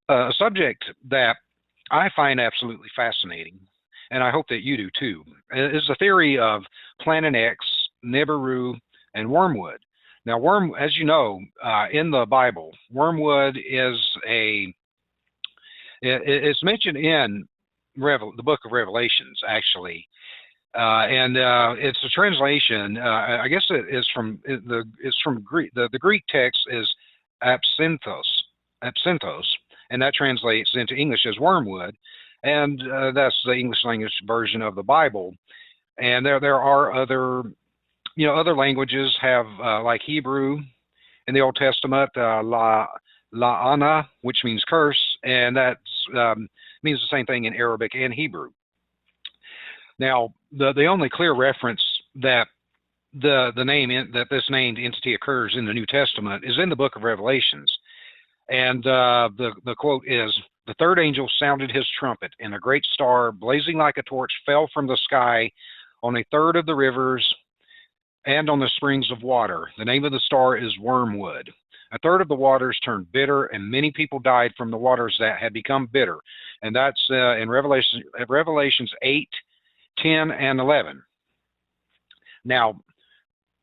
A subject that I find absolutely fascinating, and I hope that you do too, is the theory of Planet X, Nibiru, and wormwood. Now, as you know, in the Bible, wormwood is it's mentioned in the book of Revelations, actually. And it's a translation. I guess it is it's from Greek. The Greek text is absinthos, and that translates into English as wormwood, and that's the English language version of the Bible. And there are other languages have like Hebrew in the Old Testament, la'ana, which means curse, and that means the same thing in Arabic and Hebrew. Now, the only clear reference that that this named entity occurs in the New Testament is in the book of Revelations. And the quote is, "The third angel sounded his trumpet, and a great star, blazing like a torch, fell from the sky on a third of the rivers and on the springs of water. The name of the star is Wormwood. A third of the waters turned bitter, and many people died from the waters that had become bitter." And that's in Revelations 8, 10, and 11. Now,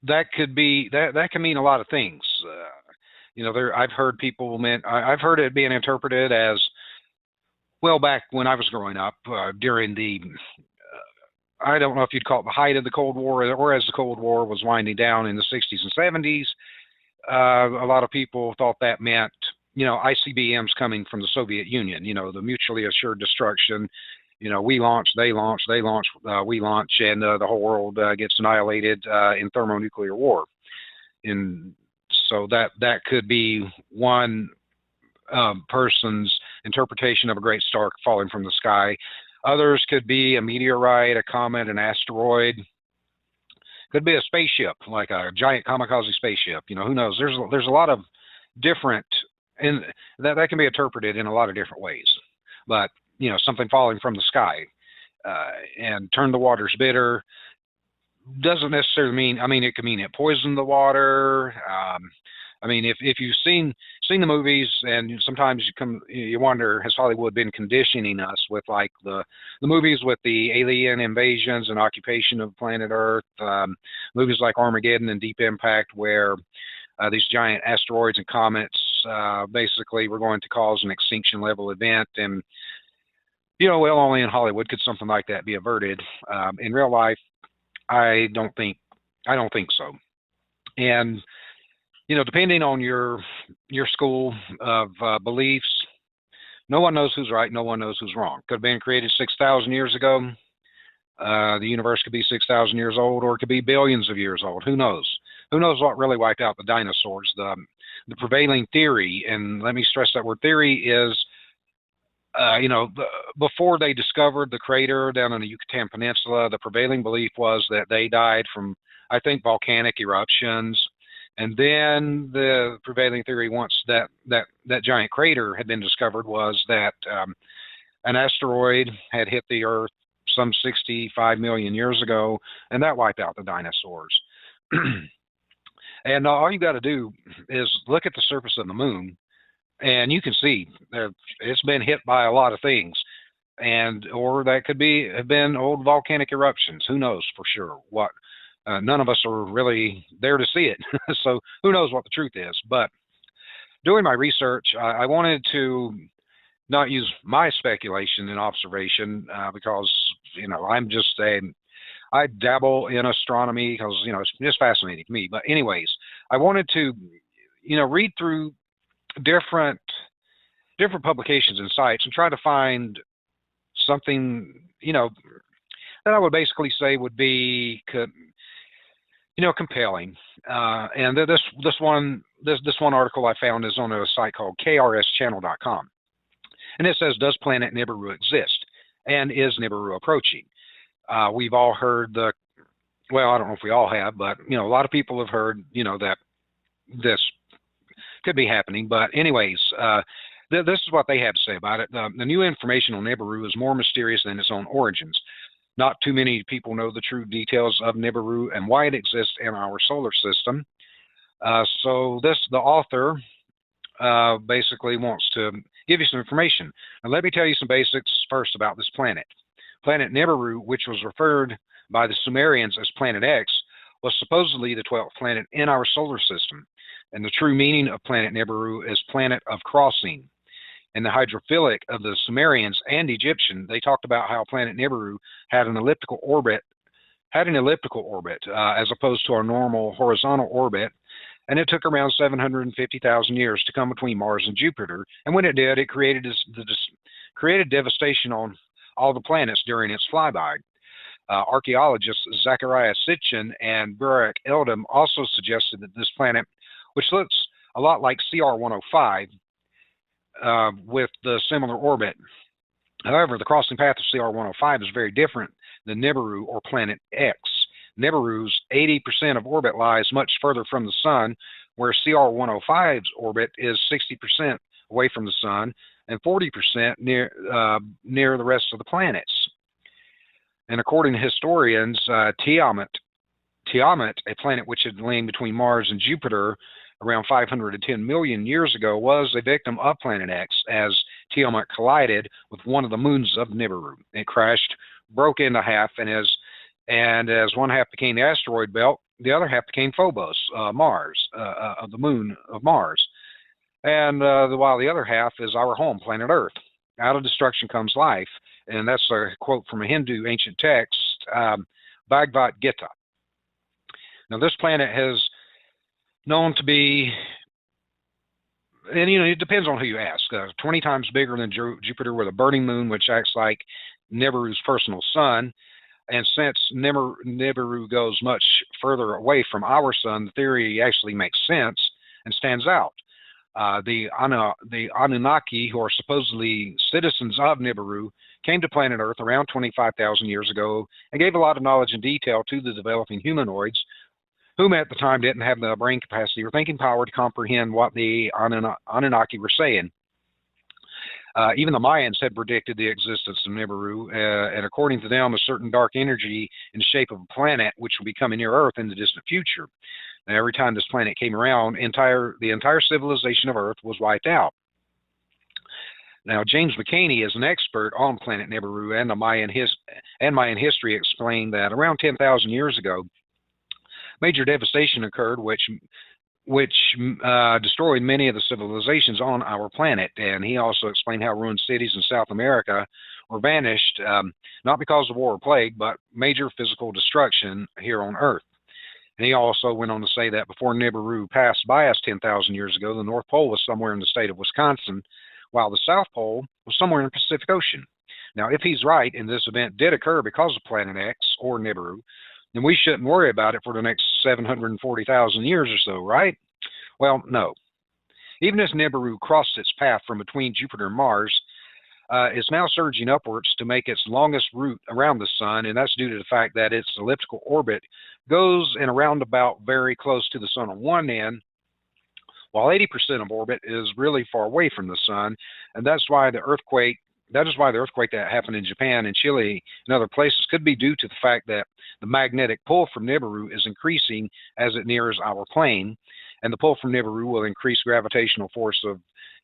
that could be that can mean a lot of things. I've heard I've heard it being interpreted as, well, back when I was growing up, during the I don't know if you'd call it the height of the Cold War, or as the Cold War was winding down in the 60s and 70s. A lot of people thought that meant, ICBMs coming from the Soviet Union, the mutually assured destruction. We launch, they launch, they launch, we launch, and the whole world gets annihilated in thermonuclear war. And so that could be one person's interpretation of a great star falling from the sky. Others could be a meteorite, a comet, an asteroid. Could be a spaceship, like a giant kamikaze spaceship. Who knows? There's a lot of different, and that can be interpreted in a lot of different ways. But something falling from the sky and turn the waters bitter doesn't necessarily mean. It could mean it poisoned the water. If you've seen the movies, and sometimes you wonder, has Hollywood been conditioning us with like the movies with the alien invasions and occupation of planet Earth, movies like Armageddon and Deep Impact, where these giant asteroids and comets basically were going to cause an extinction level event. And only in Hollywood could something like that be averted. In real life, I don't think so. And depending on your school of beliefs, no one knows who's right, no one knows who's wrong. Could have been created 6,000 years ago. The universe could be 6,000 years old, or it could be billions of years old. Who knows? Who knows what really wiped out the dinosaurs? The prevailing theory, and let me stress that word theory, is before they discovered the crater down in the Yucatan Peninsula, the prevailing belief was that they died from, I think, volcanic eruptions. And then the prevailing theory, once that giant crater had been discovered, was that an asteroid had hit the Earth some 65 million years ago, and that wiped out the dinosaurs. And all you got to do is look at the surface of the moon, and you can see it's been hit by a lot of things, or that could have been old volcanic eruptions. Who knows for sure what? None of us are really there to see it, so who knows what the truth is. But doing my research, I wanted to not use my speculation and observation because I dabble in astronomy because it's just fascinating to me. But anyways, I wanted to read through different publications and sites and try to find something that I would basically say would be compelling. And this one article I found is on a site called kRSchannel.com, and it says, "Does Planet Nibiru exist, and is Nibiru approaching?" We've all heard I don't know if we all have, but a lot of people have heard that this could be happening. But anyways, this is what they have to say about it. The new information on Nibiru is more mysterious than its own origins. Not too many people know the true details of Nibiru and why it exists in our solar system. So the author basically wants to give you some information. Now, let me tell you some basics first about this planet. Planet Nibiru, which was referred by the Sumerians as Planet X, was supposedly the 12th planet in our solar system. And the true meaning of Planet Nibiru is planet of crossing. In the hydrophilic of the Sumerians and Egyptian, they talked about how Planet Nibiru had an elliptical orbit, as opposed to our normal horizontal orbit, and it took around 750,000 years to come between Mars and Jupiter. And when it did, it created devastation on all the planets during its flyby. Archaeologists Zachariah Sitchin and Burak Eldam also suggested that this planet, which looks a lot like CR-105 with the similar orbit. However, the crossing path of CR-105 is very different than Nibiru or Planet X. Nibiru's 80% of orbit lies much further from the Sun, where CR-105's orbit is 60% away from the Sun and 40% near the rest of the planets. And according to historians, Tiamat, a planet which had lain between Mars and Jupiter around 510 million years ago, was a victim of Planet X as Tiamat collided with one of the moons of Nibiru. It crashed, broke into half, and as one half became the asteroid belt, the other half became Phobos, Mars, of the moon of Mars. And while the other half is our home, planet Earth. Out of destruction comes life. And that's a quote from a Hindu ancient text, Bhagavad Gita. Now, this planet has known to be, and it depends on who you ask, 20 times bigger than Jupiter with a burning moon, which acts like Nibiru's personal sun. And since Nibiru goes much further away from our sun, the theory actually makes sense and stands out. The Anunnaki, who are supposedly citizens of Nibiru, came to planet Earth around 25,000 years ago and gave a lot of knowledge and detail to the developing humanoids, whom at the time didn't have the brain capacity or thinking power to comprehend what the Anunnaki were saying. Even the Mayans had predicted the existence of Nibiru, and according to them, a certain dark energy in the shape of a planet which will be coming near Earth in the distant future. And every time this planet came around, the entire civilization of Earth was wiped out. Now, James McCaney is an expert on Planet Nibiru and Mayan history, explained that around 10,000 years ago, major devastation occurred, which destroyed many of the civilizations on our planet. And he also explained how ruined cities in South America were vanished, not because of war or plague, but major physical destruction here on Earth. And he also went on to say that before Nibiru passed by us 10,000 years ago, the North Pole was somewhere in the state of Wisconsin, while the South Pole was somewhere in the Pacific Ocean. Now, if he's right, and this event did occur because of Planet X or Nibiru, then we shouldn't worry about it for the next 740,000 years or so, right? Well, no. Even as Nibiru crossed its path from between Jupiter and Mars, it's now surging upwards to make its longest route around the Sun, and that's due to the fact that its elliptical orbit goes in a roundabout very close to the Sun on one end, while 80% of orbit is really far away from the Sun, and that is why the earthquake that happened in Japan and Chile and other places could be due to the fact that the magnetic pull from Nibiru is increasing as it nears our plane, and the pull from Nibiru will increase gravitational force of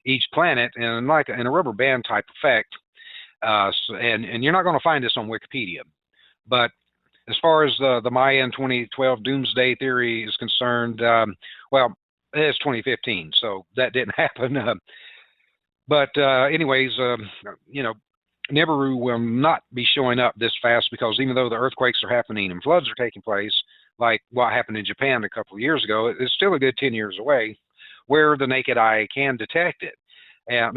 each planet in a rubber band type effect. And you're not going to find this on Wikipedia, but as far as the Mayan 2012 doomsday theory is concerned, well, it's 2015, so that didn't happen. Anyways, Nibiru will not be showing up this fast, because even though the earthquakes are happening and floods are taking place, like what happened in Japan a couple of years ago, it's still a good 10 years away where the naked eye can detect it. And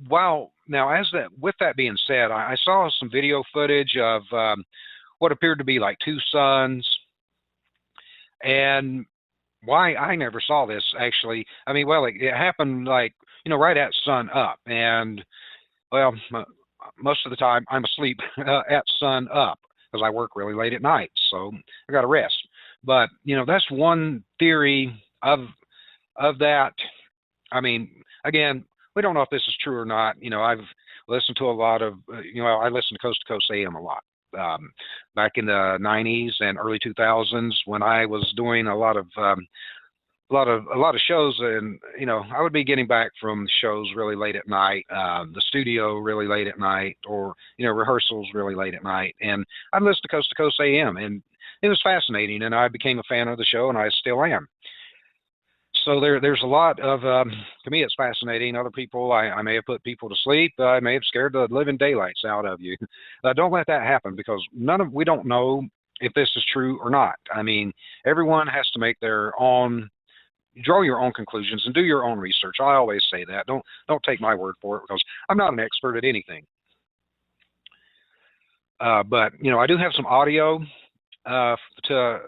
with that being said, I saw some video footage of what appeared to be like two suns. And why I never saw this, actually, it happened right at sun up. And, well, most of the time I'm asleep at sun up because I work really late at night, so I got to rest. But, that's one theory of that. Again, we don't know if this is true or not. I've listened to a lot of, I listen to Coast to Coast AM a lot. Back in the 90s and early 2000s, when I was doing a lot of a lot of shows, and I would be getting back from shows really late at night, the studio really late at night, or rehearsals really late at night, and I'd listen to Coast AM, and it was fascinating, and I became a fan of the show, and I still am. So there's a lot of to me it's fascinating. Other people, I may have put people to sleep. I may have scared the living daylights out of you. Don't let that happen, because we don't know if this is true or not. I mean, everyone has to make their own, draw your own conclusions and do your own research. I always say that. Don't take my word for it, because I'm not an expert at anything. But I do have some audio to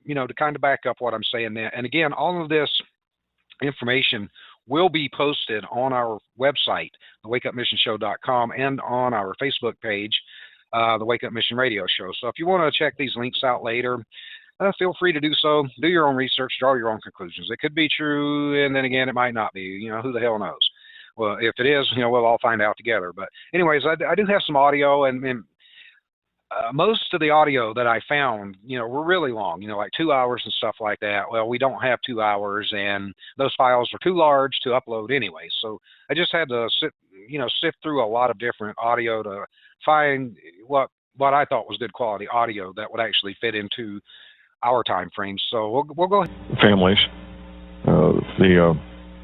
to kind of back up what I'm saying there. And again, all of this information will be posted on our website, thewakeupmissionshow.com, and on our Facebook page, the Wake Up Mission Radio Show. So if you want to check these links out later, feel free to do so. Do your own research, draw your own conclusions. It could be true, and then again, it might not be. Who the hell knows? Well, if it is, we'll all find out together. But anyways, I do have some audio, and most of the audio that I found, were really long, like 2 hours and stuff like that. Well, we don't have 2 hours, and those files were too large to upload anyway. So I just had to sift through a lot of different audio to find what I thought was good quality audio that would actually fit into our time frame. So we'll go ahead. Families, the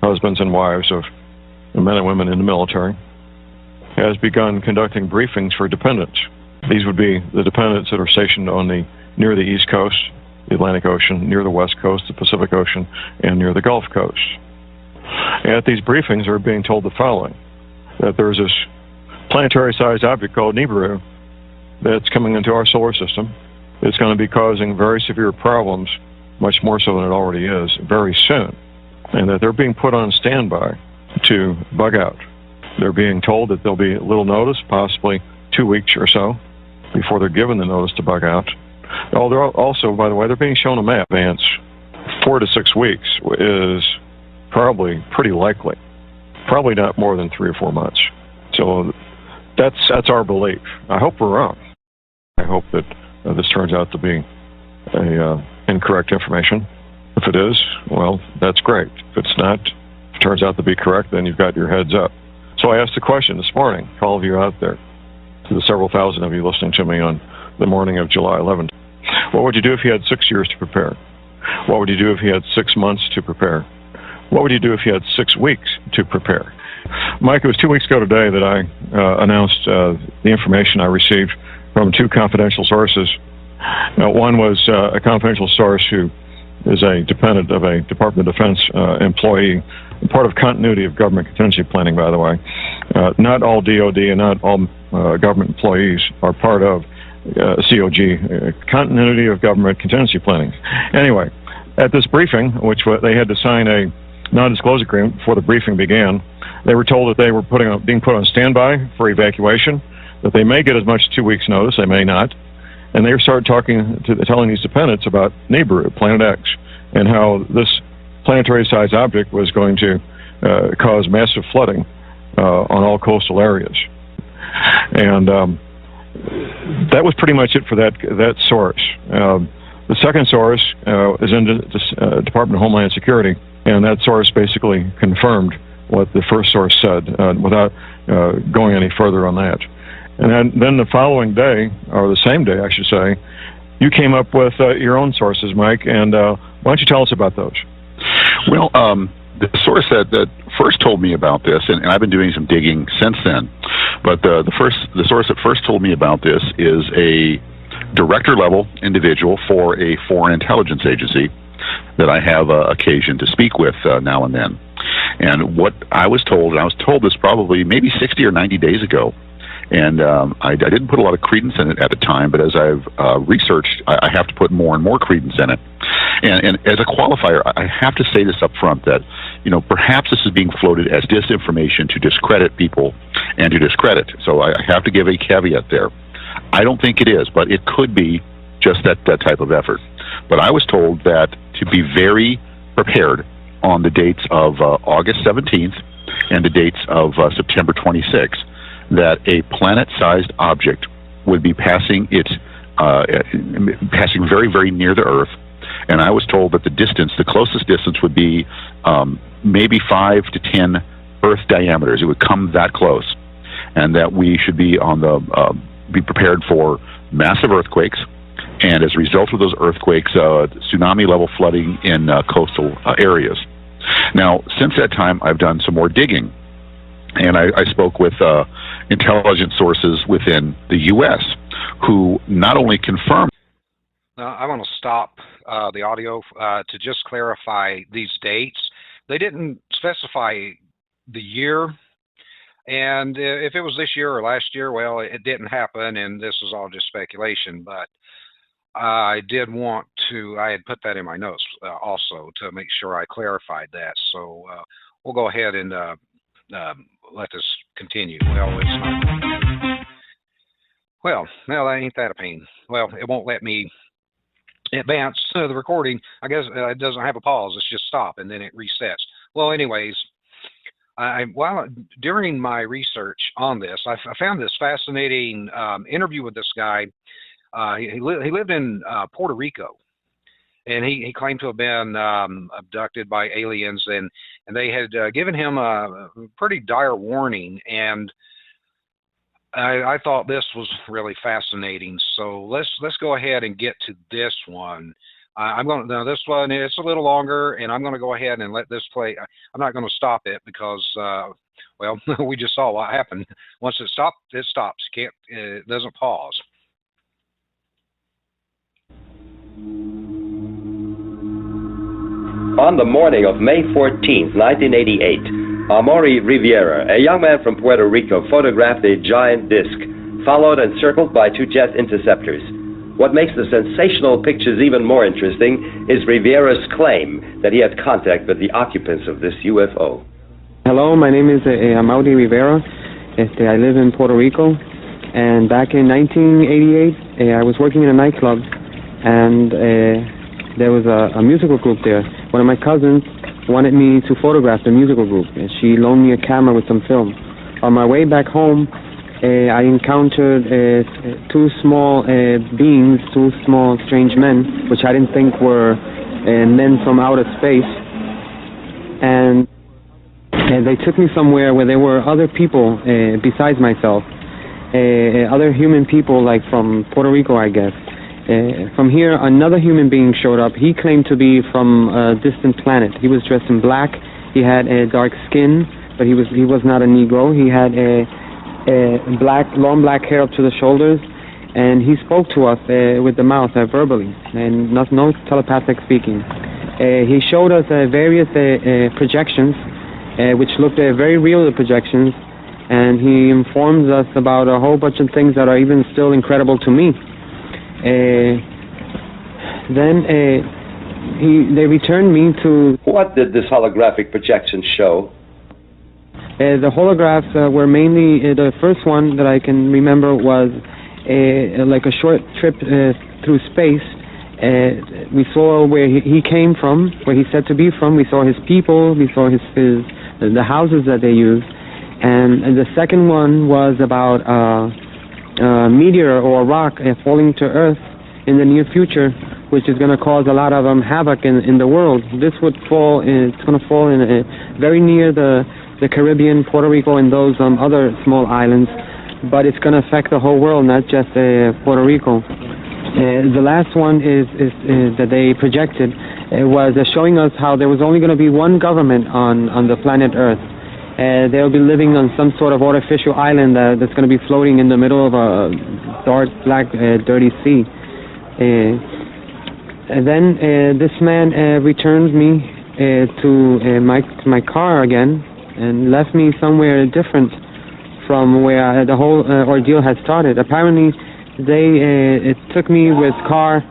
husbands and wives of the men and women in the military, has begun conducting briefings for dependents. These would be the dependents that are stationed near the East Coast, the Atlantic Ocean, near the West Coast, the Pacific Ocean, and near the Gulf Coast. At these briefings, they're being told the following: that there's this planetary-sized object called Nibiru that's coming into our solar system. It's going to be causing very severe problems, much more so than it already is, very soon, and that they're being put on standby to bug out. They're being told that there'll be little notice, possibly 2 weeks or so, before they're given the notice to bug out. Oh, they're also, by the way, they're being shown a map. Advance 4 to 6 weeks is probably pretty likely. Probably not more than 3 or 4 months. So that's our belief. I hope we're wrong. I hope that this turns out to be incorrect information. If it is, well, that's great. If it's not, if it turns out to be correct, then you've got your heads up. So I asked the question this morning to all of you out there, to the several thousand of you listening to me on the morning of July 11th. What would you do if you had 6 years to prepare? What would you do if you had 6 months to prepare? What would you do if you had 6 weeks to prepare? Mike, it was 2 weeks ago today that I announced the information I received from 2 confidential sources. One was a confidential source who is a dependent of a Department of Defense employee, part of continuity of government contingency planning, by the way. Not all DOD and not all government employees are part of COG, continuity of government contingency planning. Anyway, at this briefing, which they had to sign a non-disclosure agreement before the briefing began, they were told that they were being put on standby for evacuation, that they may get as much as 2 weeks' notice, they may not. And they started telling these dependents about Nibiru, Planet X, and how this planetary-sized object was going to cause massive flooding on all coastal areas. And that was pretty much it for that source. The second source is in the Department of Homeland Security, and that source basically confirmed what the first source said without going any further on that. And then the following day, or the same day, I should say, you came up with your own sources, Mike, and why don't you tell us about those? Well, the source that first told me about this, and I've been doing some digging since then, but the source that first told me about this is a director-level individual for a foreign intelligence agency that I have occasion to speak with now and then. And what I was told, and I was told this probably maybe 60 or 90 days ago, and I didn't put a lot of credence in it at the time, but as I've researched, I have to put more and more credence in it. And as a qualifier, I have to say this up front, that perhaps this is being floated as disinformation to discredit people and to discredit. So I have to give a caveat there. I don't think it is, but it could be just that type of effort. But I was told that to be very prepared on the dates of August 17th and the dates of September 26th, that a planet-sized object would be passing very, very near the Earth, and I was told that the closest distance would be maybe 5 to 10 Earth diameters. It would come that close, and that we should be be prepared for massive earthquakes, and as a result of those earthquakes, tsunami-level flooding in coastal areas. Now, since that time, I've done some more digging, and I spoke with intelligence sources within the U.S. who not only confirmed. Now, I want to stop the audio to just clarify these dates. They didn't specify the year, and if it was this year or last year, well, it didn't happen, and this is all just speculation, but I did want to, I had put that in my notes also to make sure I clarified that. So we'll go ahead and let this continue. Well, it's not. Well, ain't that a pain? Well, it won't let me advance the recording. I guess it doesn't have a pause. It's just stop, and then it resets. Well, anyways, during my research on this, I found this fascinating interview with this guy. He lived in Puerto Rico, and he claimed to have been abducted by aliens, and they had given him a pretty dire warning, and I thought this was really fascinating. So let's go ahead and get to this one. Now this one, it's a little longer, and I'm going to go ahead and let this play. I'm not going to stop it because, well, we just saw what happened. Once it stops, it stops. It doesn't pause. On the morning of May 14, 1988, Amaury Riviera, a young man from Puerto Rico, photographed a giant disc, followed and circled by 2 jet interceptors. What makes the sensational pictures even more interesting is Riviera's claim that he had contact with the occupants of this UFO. Hello, my name is Amaury Rivera. I live in Puerto Rico, and back in 1988, I was working in a nightclub, and there was a musical group there. One of my cousins wanted me to photograph the musical group, and she loaned me a camera with some film. On my way back home, I encountered 2 small beings, 2 small strange men, which I didn't think were men from outer space. And they took me somewhere where there were other people besides myself, other human people, like from Puerto Rico, I guess. From here, another human being showed up. He claimed to be from a distant planet. He was dressed in black. He had a dark skin, but he was not a Negro. He had long black hair up to the shoulders, and he spoke to us with the mouth, verbally, and no telepathic speaking. He showed us various projections, which looked very real, the projections, and he informs us about a whole bunch of things that are even still incredible to me. Then they returned me to... What did this holographic projection show? The holographs were mainly, the first one that I can remember was like a short trip through space. We saw where he came from, where he said to be from. We saw his people, we saw the houses that they used. And the second one was about a meteor or a rock falling to Earth in the near future, which is going to cause a lot of havoc in the world. This would fall, it's going to fall in very near the Caribbean, Puerto Rico, and those other small islands, but it's going to affect the whole world, not just Puerto Rico. The last one is that they projected was showing us how there was only going to be one government on the planet Earth. They'll be living on some sort of artificial island that's going to be floating in the middle of a dark, black, dirty sea. And then this man returned me to my car again and left me somewhere different from where the whole ordeal had started. Apparently, it took me with car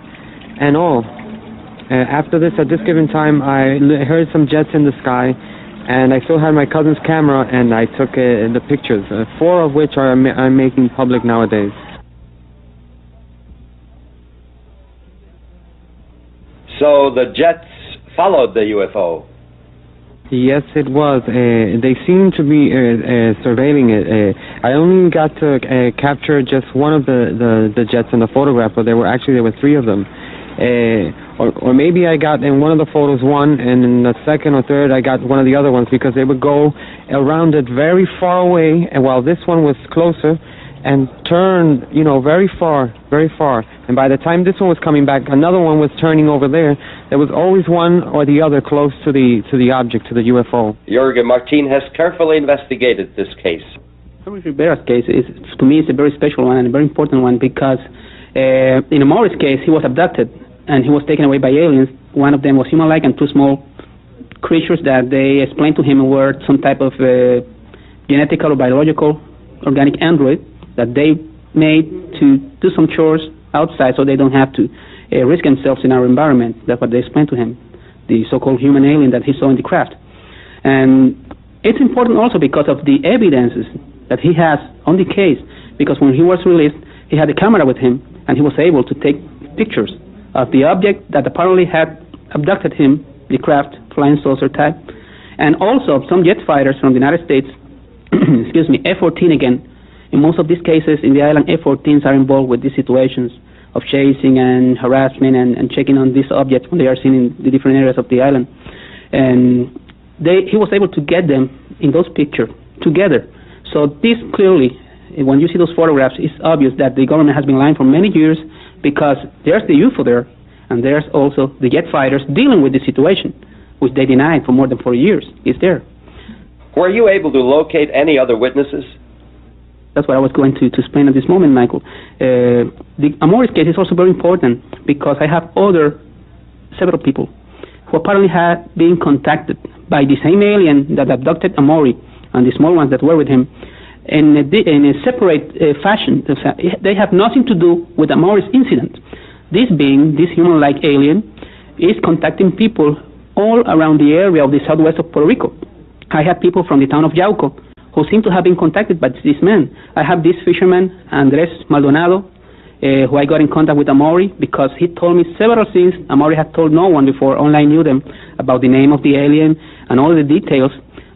and all. After this, at this given time, I heard some jets in the sky, and I still had my cousin's camera, and I took the pictures, 4 of which I'm making public nowadays. So the jets followed the UFO? Yes, it was. They seemed to be surveilling it. I only got to capture just one of the jets in the photograph, but there were 3 of them. Or maybe I got in one of the photos one, and in the second or third I got one of the other ones, because they would go around it very far away, and while this one was closer, and turn, very far, very far. And by the time this one was coming back, another one was turning over there. There was always one or the other close to the object, to the UFO. Jürgen Martin has carefully investigated this case. Rivera's case to me, it's a very special one and a very important one, because in Amori's case, he was abducted and he was taken away by aliens. One of them was human-like, and two small creatures that they explained to him were some type of genetical or biological organic android that they made to do some chores outside so they don't have to risk themselves in our environment. That's what they explained to him, the so-called human alien that he saw in the craft. And it's important also because of the evidences that he has on the case, because when he was released, he had a camera with him, and he was able to take pictures of the object that apparently had abducted him, the craft, flying saucer type, and also some jet fighters from the United States, excuse me, F-14 again. In most of these cases in the island, F-14s are involved with these situations of chasing and harassment and checking on these objects when they are seen in the different areas of the island. And he was able to get them in those pictures together. So this clearly, when you see those photographs, it's obvious that the government has been lying for many years, because there's the UFO there, and there's also the jet fighters dealing with the situation, which they denied for more than 4 years. It's there. Were you able to locate any other witnesses? That's what I was going to explain at this moment, Michael. The Amori's case is also very important, because I have several people who apparently had been contacted by the same alien that abducted Amori and the small ones that were with him in a separate fashion. They have nothing to do with Amori's incident. This being, this human-like alien, is contacting people all around the area of the southwest of Puerto Rico. I have people from the town of Yauco who seem to have been contacted by this man. I have this fisherman, Andres Maldonado, who I got in contact with Amori, because he told me several things Amori had told no one before, only I knew them, about the name of the alien and all the details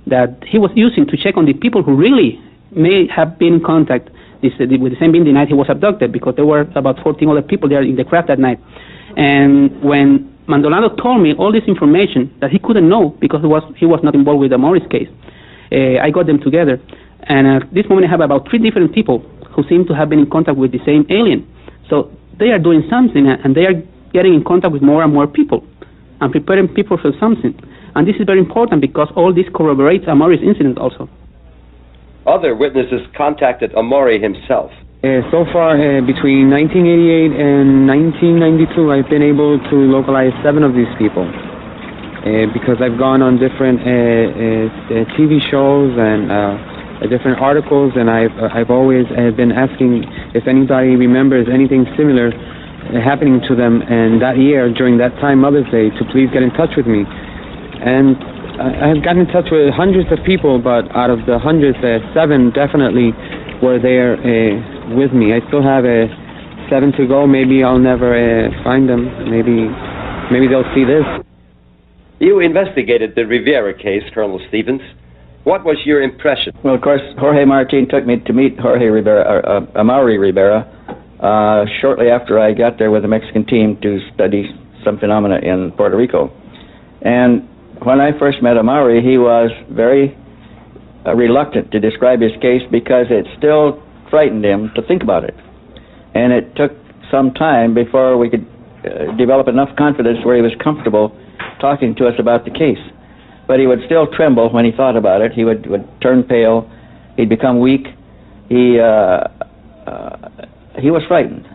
that he was using to check on the people who really may have been in contact with the same being the night he was abducted, because there were about 14 other people there in the craft that night. And when Maldonado told me all this information that he couldn't know because he was not involved with Amori's case, I got them together. And at this moment I have about 3 different people who seem to have been in contact with the same alien. So they are doing something, and they are getting in contact with more and more people and preparing people for something. And this is very important, because all this corroborates Amori's incident also. Other witnesses contacted Amori himself. So far, between 1988 and 1992, I've been able to localize 7 of these people, because I've gone on different TV shows and different articles, and I've always been asking if anybody remembers anything similar happening to them, and that year, during that time, Mother's Day, to please get in touch with me. And I've gotten in touch with hundreds of people, but out of the hundreds, 7 definitely were there with me. I still have 7 to go. Maybe I'll never find them. Maybe they'll see this. You investigated the Rivera case, Colonel Stevens. What was your impression? Well, of course, Jorge Martin took me to meet Amaury Rivera shortly after I got there with the Mexican team to study some phenomena in Puerto Rico. And when I first met Amaury, he was very reluctant to describe his case, because it still frightened him to think about it. And it took some time before we could develop enough confidence where he was comfortable talking to us about the case. But he would still tremble when he thought about it. He would turn pale. He'd become weak. He was frightened.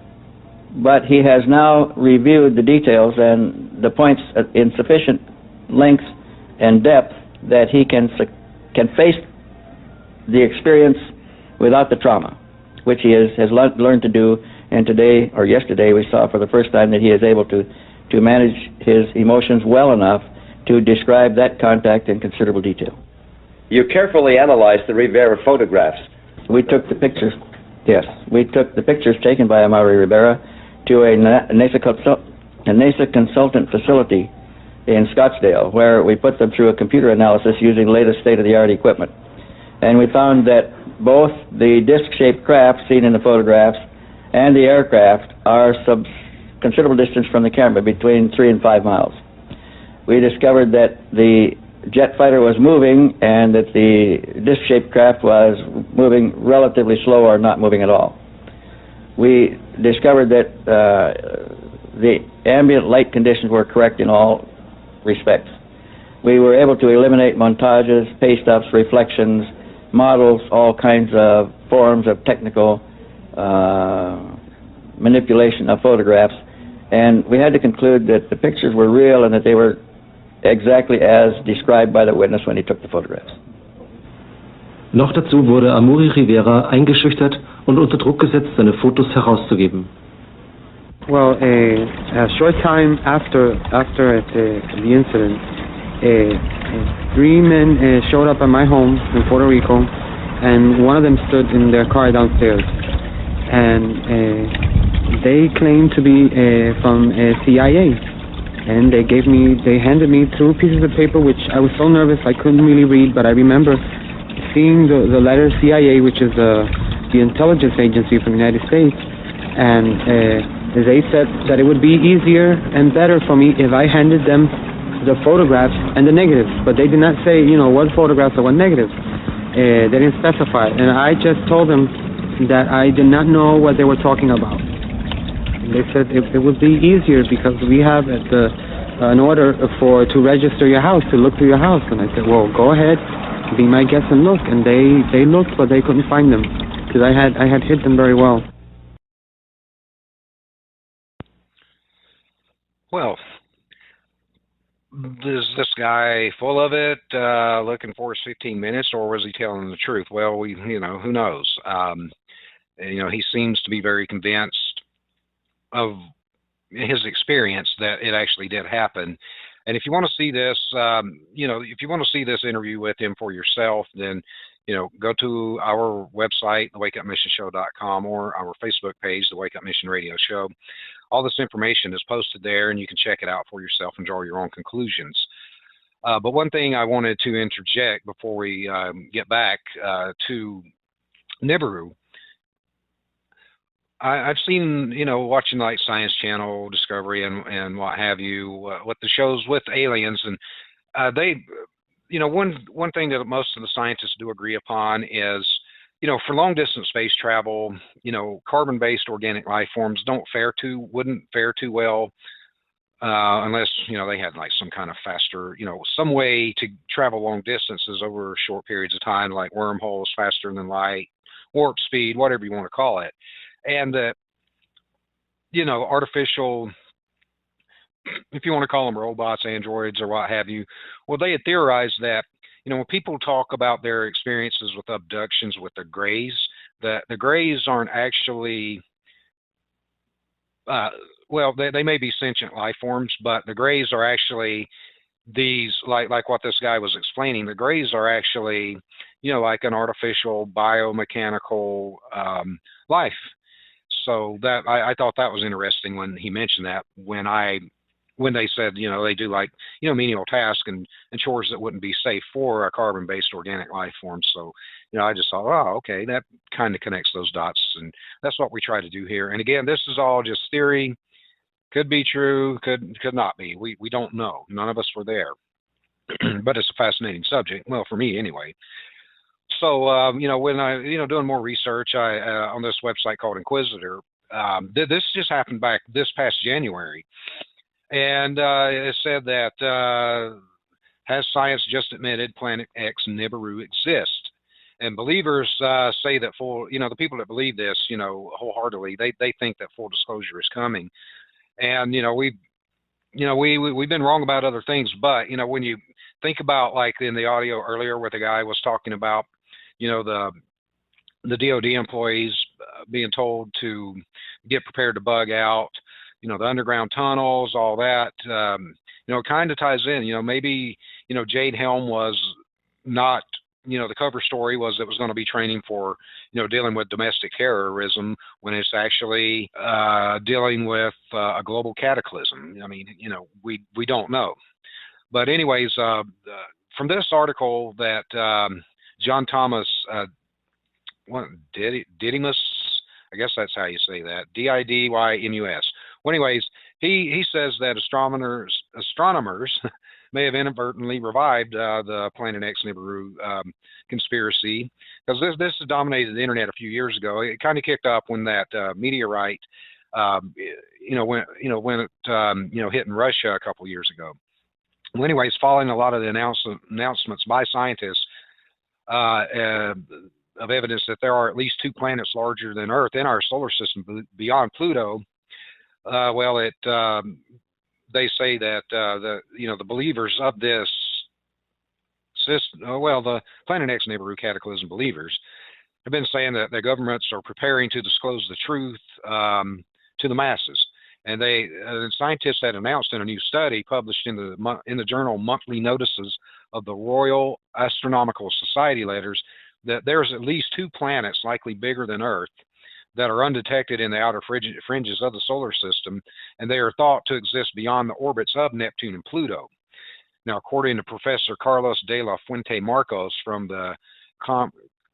But he has now reviewed the details and the points in sufficient length and depth that he can face the experience without the trauma, which he has learned to do. And today, or yesterday, we saw for the first time that he is able to manage his emotions well enough to describe that contact in considerable detail. You carefully analyzed the Rivera photographs. We took the pictures, yes. We took the pictures taken by Amaury Rivera to a NASA consultant facility in Scottsdale, where we put them through a computer analysis using latest state-of-the-art equipment. And we found that both the disc-shaped craft seen in the photographs and the aircraft are considerable distance from the camera, between 3 and 5 miles. We discovered that the jet fighter was moving and that the disc-shaped craft was moving relatively slow or not moving at all. We discovered that the ambient light conditions were correct in all respects. We were able to eliminate montages, paste-ups, reflections, models, all kinds of forms of technical manipulation of photographs, and we had to conclude that the pictures were real and that they were exactly as described by the witness when he took the photographs. Noch dazu wurde Amaury Rivera eingeschüchtert und unter Druck gesetzt, seine Fotos herauszugeben. Well, a short time after the incident, 3 men showed up at my home in Puerto Rico, and one of them stood in their car downstairs, and they claimed to be from CIA, and they handed me 2 pieces of paper, which I was so nervous I couldn't really read, but I remember seeing the letter CIA, which is the intelligence agency from the United States, and they said that it would be easier and better for me if I handed them the photographs and the negatives, but they did not say, what photographs or what negatives. They didn't specify, and I just told them that I did not know what they were talking about. And they said it would be easier because we have an order to register your house, to look through your house. And I said, well, go ahead, be my guest and look. And they looked, but they couldn't find them because I had hid them very well. Well, is this guy full of it, looking for his 15 minutes, or was he telling the truth? Well, who knows? He seems to be very convinced of his experience that it actually did happen. And if you want to see this, if you want to see this interview with him for yourself, then, go to our website, thewakeupmissionshow.com, or our Facebook page, The Wake Up Mission Radio Show. All this information is posted there, and you can check it out for yourself and draw your own conclusions. But one thing I wanted to interject before we get back to Nibiru, I've seen, watching like Science Channel, Discovery, and what have you, what the shows with aliens, and they, one thing that most of the scientists do agree upon is, for long distance space travel, carbon-based organic life forms wouldn't fare too well unless, they had like some kind of faster, some way to travel long distances over short periods of time, like wormholes, faster than light, warp speed, whatever you want to call it. And that, artificial, if you want to call them robots, androids, or what have you, well, they had theorized that, when people talk about their experiences with abductions with the Greys, that the Greys aren't actually, they may be sentient life forms, but the Greys are actually these, like what this guy was explaining, the Greys are actually, like an artificial biomechanical life. So that I thought that was interesting when he mentioned that, when they said, they do like, menial tasks and chores that wouldn't be safe for a carbon-based organic life form. So, I just thought, oh, okay, that kind of connects those dots, and that's what we try to do here. And again, this is all just theory. Could be true, could not be. We don't know. None of us were there. But it's a fascinating subject. Well, for me anyway. So, when I, doing more research, on this website called Inquisitor, this just happened back this past January. And it said that, has science just admitted Planet X Nibiru exists? And believers say that the people that believe this, wholeheartedly, they think that full disclosure is coming. And, we've been wrong about other things, but, when you think about, like in the audio earlier where the guy was talking about, the DOD employees being told to get prepared to bug out, the underground tunnels, all that, it kind of ties in, maybe, Jade Helm was not, the cover story was it was going to be training for, dealing with domestic terrorism when it's actually dealing with a global cataclysm. I mean, we don't know. But anyways, from this article that John Thomas Didymus, I guess that's how you say that, Didynus, Well, anyways, he says that astronomers may have inadvertently revived the Planet X Nibiru conspiracy, because this has dominated the internet a few years ago. It kind of kicked up when that meteorite, when it hit in Russia a couple years ago. Well, anyways, following a lot of the announcements by scientists of evidence that there are at least 2 planets larger than Earth in our solar system beyond Pluto, they say that the believers of this system, the Planet X Nibiru cataclysm believers, have been saying that the governments are preparing to disclose the truth to the masses. And scientists had announced in a new study published in the journal Monthly Notices of the Royal Astronomical Society letters that there's at least 2 planets likely bigger than Earth that are undetected in the outer fringes of the solar system, and they are thought to exist beyond the orbits of Neptune and Pluto. Now, according to Professor Carlos de la Fuente Marcos from the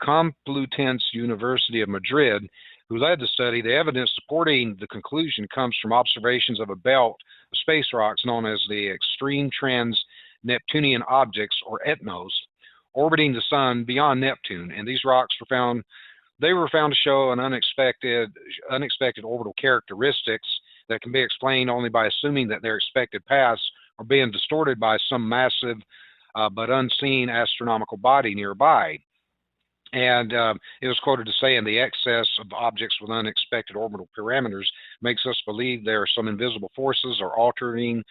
Complutense University of Madrid, who led the study, the evidence supporting the conclusion comes from observations of a belt of space rocks known as the extreme trans-Neptunian objects, or ETNOs, orbiting the sun beyond Neptune. And these rocks were found to show an unexpected orbital characteristics that can be explained only by assuming that their expected paths are being distorted by some massive but unseen astronomical body nearby. And it was quoted as saying the excess of objects with unexpected orbital parameters makes us believe there are some invisible forces are altering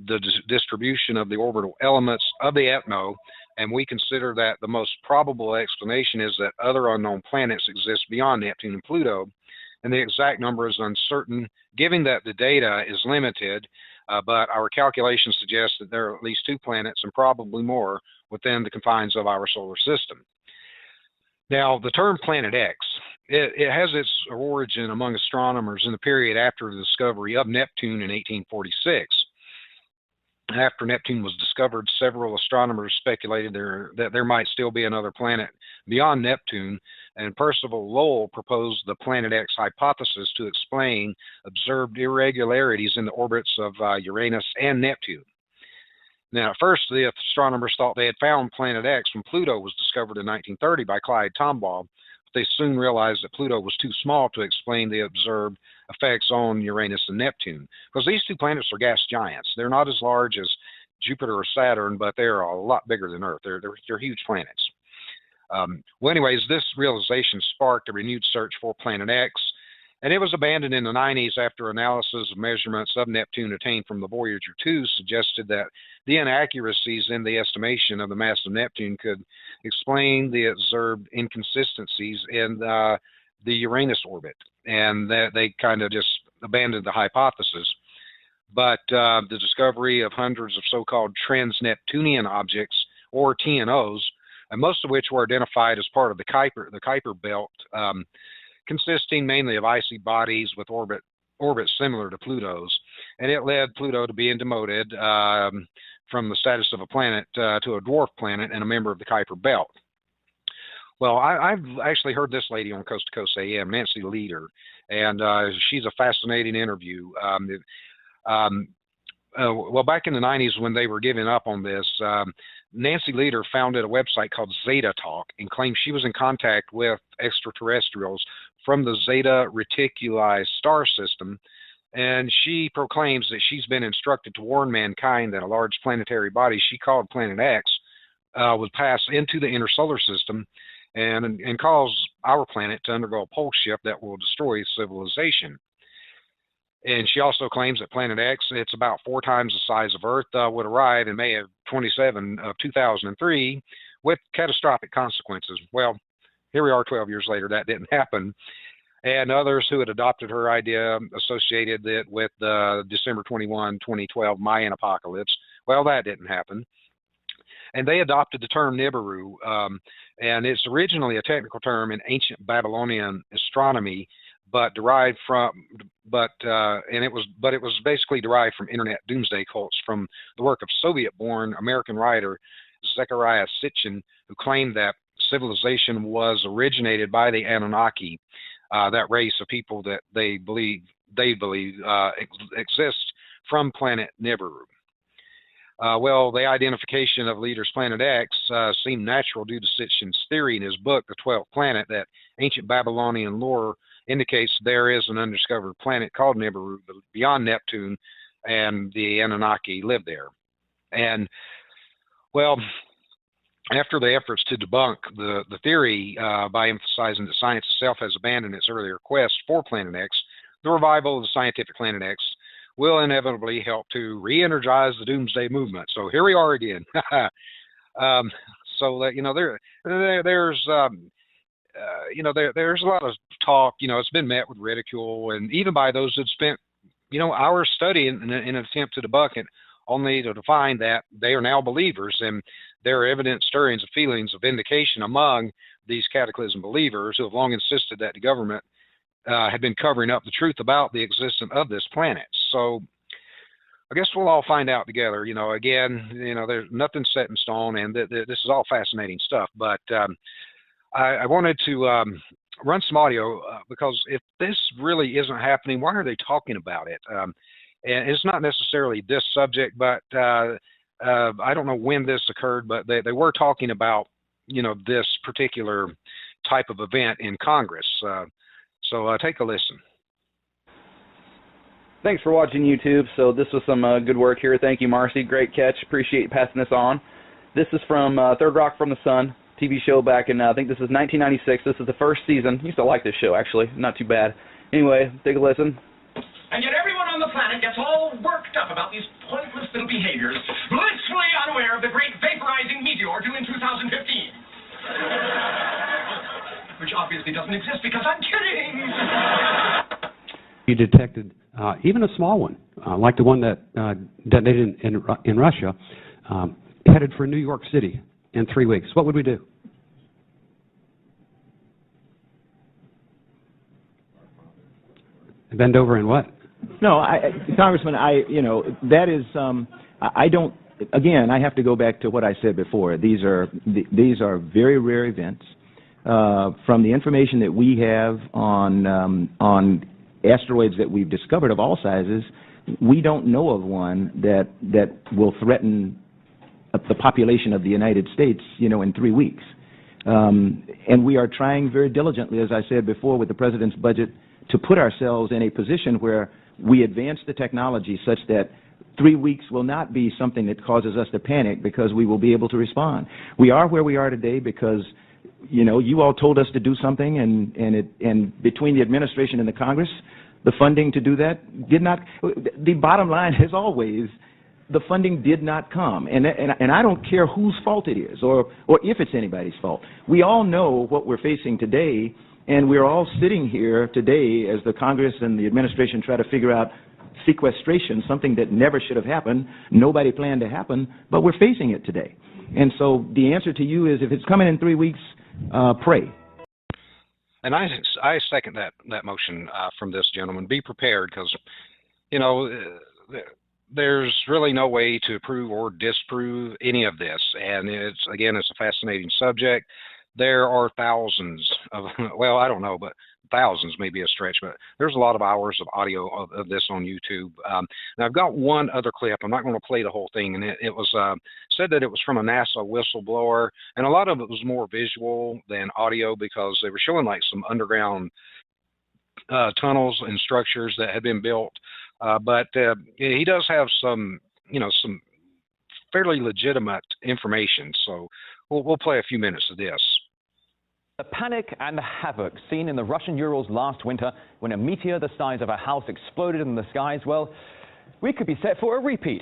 the distribution of the orbital elements of the ETNO, and we consider that the most probable explanation is that other unknown planets exist beyond Neptune and Pluto, and the exact number is uncertain, given that the data is limited, but our calculations suggest that there are at least 2 planets and probably more within the confines of our solar system. Now, the term Planet X, it has its origin among astronomers in the period after the discovery of Neptune in 1846. After Neptune was discovered, several astronomers speculated that there might still be another planet beyond Neptune, and Percival Lowell proposed the Planet X hypothesis to explain observed irregularities in the orbits of Uranus and Neptune. Now, at first, the astronomers thought they had found Planet X when Pluto was discovered in 1930 by Clyde Tombaugh, but they soon realized that Pluto was too small to explain the observed effects on Uranus and Neptune, because these 2 planets are gas giants. They're not as large as Jupiter or Saturn, but they're a lot bigger than Earth. They're huge planets. Well, anyways, this realization sparked a renewed search for Planet X, and it was abandoned in the 90s after analysis of measurements of Neptune obtained from the Voyager 2 suggested that the inaccuracies in the estimation of the mass of Neptune could explain the observed inconsistencies in the Uranus orbit, and that they kind of just abandoned the hypothesis. But the discovery of hundreds of so-called trans-Neptunian objects, or TNOs, and most of which were identified as part of the Kuiper belt, consisting mainly of icy bodies with orbits similar to Pluto's, and it led Pluto to being demoted from the status of a planet to a dwarf planet and a member of the Kuiper belt. Well, I've actually heard this lady on Coast to Coast AM, Nancy Leader, and she's a fascinating interview. Well, back in the 90s when they were giving up on this, Nancy Leader founded a website called Zeta Talk and claimed she was in contact with extraterrestrials from the Zeta Reticuli star system, and she proclaims that she's been instructed to warn mankind that a large planetary body she called Planet X would pass into the inner solar system and cause our planet to undergo a pole shift that will destroy civilization. And she also claims that Planet X, it's about 4 times the size of Earth, would arrive in May of 2003 with catastrophic consequences. Well, here we are 12 years later, that didn't happen. And others who had adopted her idea associated it with the December 21, 2012 Mayan apocalypse. Well, that didn't happen. And they adopted the term Nibiru, and it's originally a technical term in ancient Babylonian astronomy, but it was basically derived from internet doomsday cults from the work of Soviet-born American writer Zecharia Sitchin, who claimed that civilization was originated by the Anunnaki, that race of people that they believe they believe exists from Planet Nibiru. Well, the identification of leaders Planet X seemed natural due to Sitchin's theory in his book, The 12th Planet, that ancient Babylonian lore indicates there is an undiscovered planet called Nibiru beyond Neptune, and the Anunnaki live there. And, well, after the efforts to debunk the theory by emphasizing that science itself has abandoned its earlier quest for Planet X, the revival of the scientific Planet X will inevitably help to re-energize the Doomsday Movement. So here we are again. So that, you know, there's a lot of talk. You know, it's been met with ridicule, and even by those that spent, you know, hours studying in an attempt to debunk it, only to find that they are now believers, and there are evident stirrings of feelings of vindication among these cataclysm believers who have long insisted that the government had been covering up the truth about the existence of this planet. So I guess we'll all find out together. You know, again, you know, there's nothing set in stone, and this is all fascinating stuff. But I wanted to run some audio because if this really isn't happening, why are they talking about it? And it's not necessarily this subject, but I don't know when this occurred, but they were talking about, you know, this particular type of event in Congress. So take a listen. Thanks for watching YouTube. So this was some good work here. Thank you, Marcy. Great catch. Appreciate you passing this on. This is from Third Rock from the Sun TV show back in, I think this is 1996. This is the first season. I used to like this show, actually. Not too bad. Anyway, take a listen. And yet everyone on the planet gets all worked up about these pointless little behaviors, blissfully unaware of the great vaporizing meteor due in 2015. Which obviously doesn't exist because I'm kidding! You detected even a small one, like the one that detonated in Russia, headed for New York City in 3 weeks. What would we do? Bend over and what? No, Congressman, that is, I don't, again, I have to go back to what I said before. These are very rare events. From the information that we have on asteroids that we've discovered of all sizes, we don't know of one that will threaten the population of the United States, you know, in 3 weeks. And we are trying very diligently, as I said before, with the President's budget, to put ourselves in a position where we advance the technology such that 3 weeks will not be something that causes us to panic, because we will be able to respond. We are where we are today because, you know, you all told us to do something, and between the administration and the Congress, the funding to do that did not. The bottom line is always, the funding did not come, and I don't care whose fault it is, or if it's anybody's fault. We all know what we're facing today, and we're all sitting here today as the Congress and the administration try to figure out sequestration, something that never should have happened, nobody planned to happen, but we're facing it today. And so the answer to you is, if it's coming in 3 weeks, pray. And I second that motion from this gentleman. Be prepared, because, you know, there's really no way to prove or disprove any of this. And it's a fascinating subject. There are thousands of, well, I don't know, but thousands may be a stretch, but there's a lot of hours of audio of this on YouTube. Now, I've got one other clip. I'm not going to play the whole thing. And it was said that it was from a NASA whistleblower, and a lot of it was more visual than audio, because they were showing like some underground tunnels and structures that had been built. But he does have some fairly legitimate information. So we'll play a few minutes of this. The panic and the havoc seen in the Russian Urals last winter when a meteor the size of a house exploded in the skies, well, we could be set for a repeat.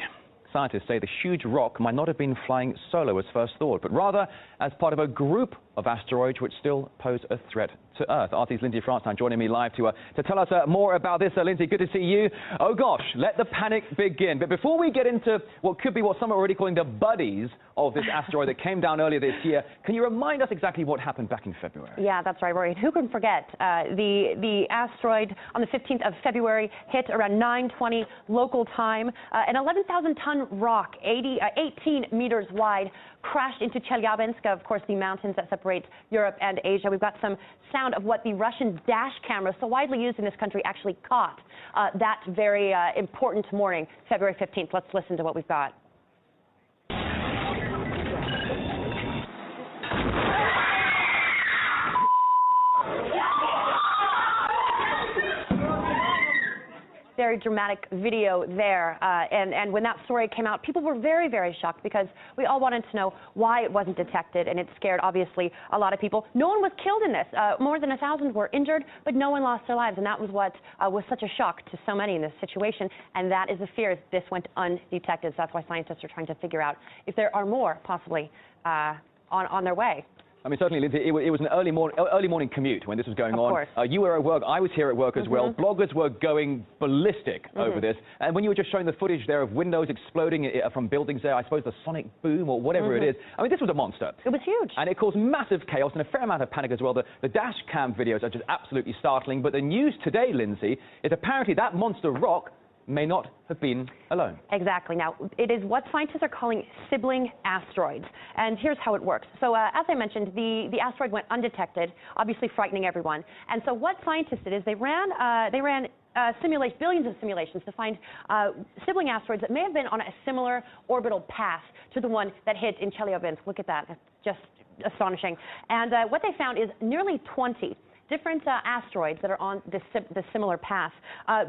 Scientists say the huge rock might not have been flying solo as first thought, but rather as part of a group of asteroids which still pose a threat to Earth. RT's Lindsay Franstein joining me live to tell us more about this. Lindsay, good to see you. Oh gosh, let the panic begin. But before we get into what could be what some are already calling the buddies of this asteroid that came down earlier this year, can you remind us exactly what happened back in February? Yeah, that's right, Rory. Who can forget the asteroid on the 15th of February hit around 9:20 local time. An 11,000-ton rock, 18 meters wide, crashed into Chelyabinsk, of course, the mountains that separate Europe and Asia. We've got some sound of what the Russian dash camera, so widely used in this country, actually caught that very important morning, February 15th. Let's listen to what we've got. Very dramatic video there, and when that story came out, people were very, very shocked because we all wanted to know why it wasn't detected, and it scared, obviously, a lot of people. No one was killed in this. More than 1,000 were injured, but no one lost their lives, and that was what was such a shock to so many in this situation, and that is the fear. This went undetected, so that's why scientists are trying to figure out if there are more, possibly, on their way. I mean, certainly, Lindsay, it was an early morning commute when this was going on. You were at work, I was here at work as well. Bloggers were going ballistic over this. And when you were just showing the footage there of windows exploding from buildings there, I suppose the sonic boom or whatever it is, I mean, this was a monster. It was huge. And it caused massive chaos and a fair amount of panic as well. The dash cam videos are just absolutely startling. But the news today, Lindsay, is apparently that monster rock may not have been alone. Exactly. Now, it is what scientists are calling sibling asteroids. And here's how it works. So, as I mentioned, the asteroid went undetected, obviously frightening everyone. And so what scientists did is they ran billions of simulations to find sibling asteroids that may have been on a similar orbital path to the one that hit in Chelyabinsk. Look at that. It's just astonishing. And what they found is nearly 20 different asteroids that are on this similar path.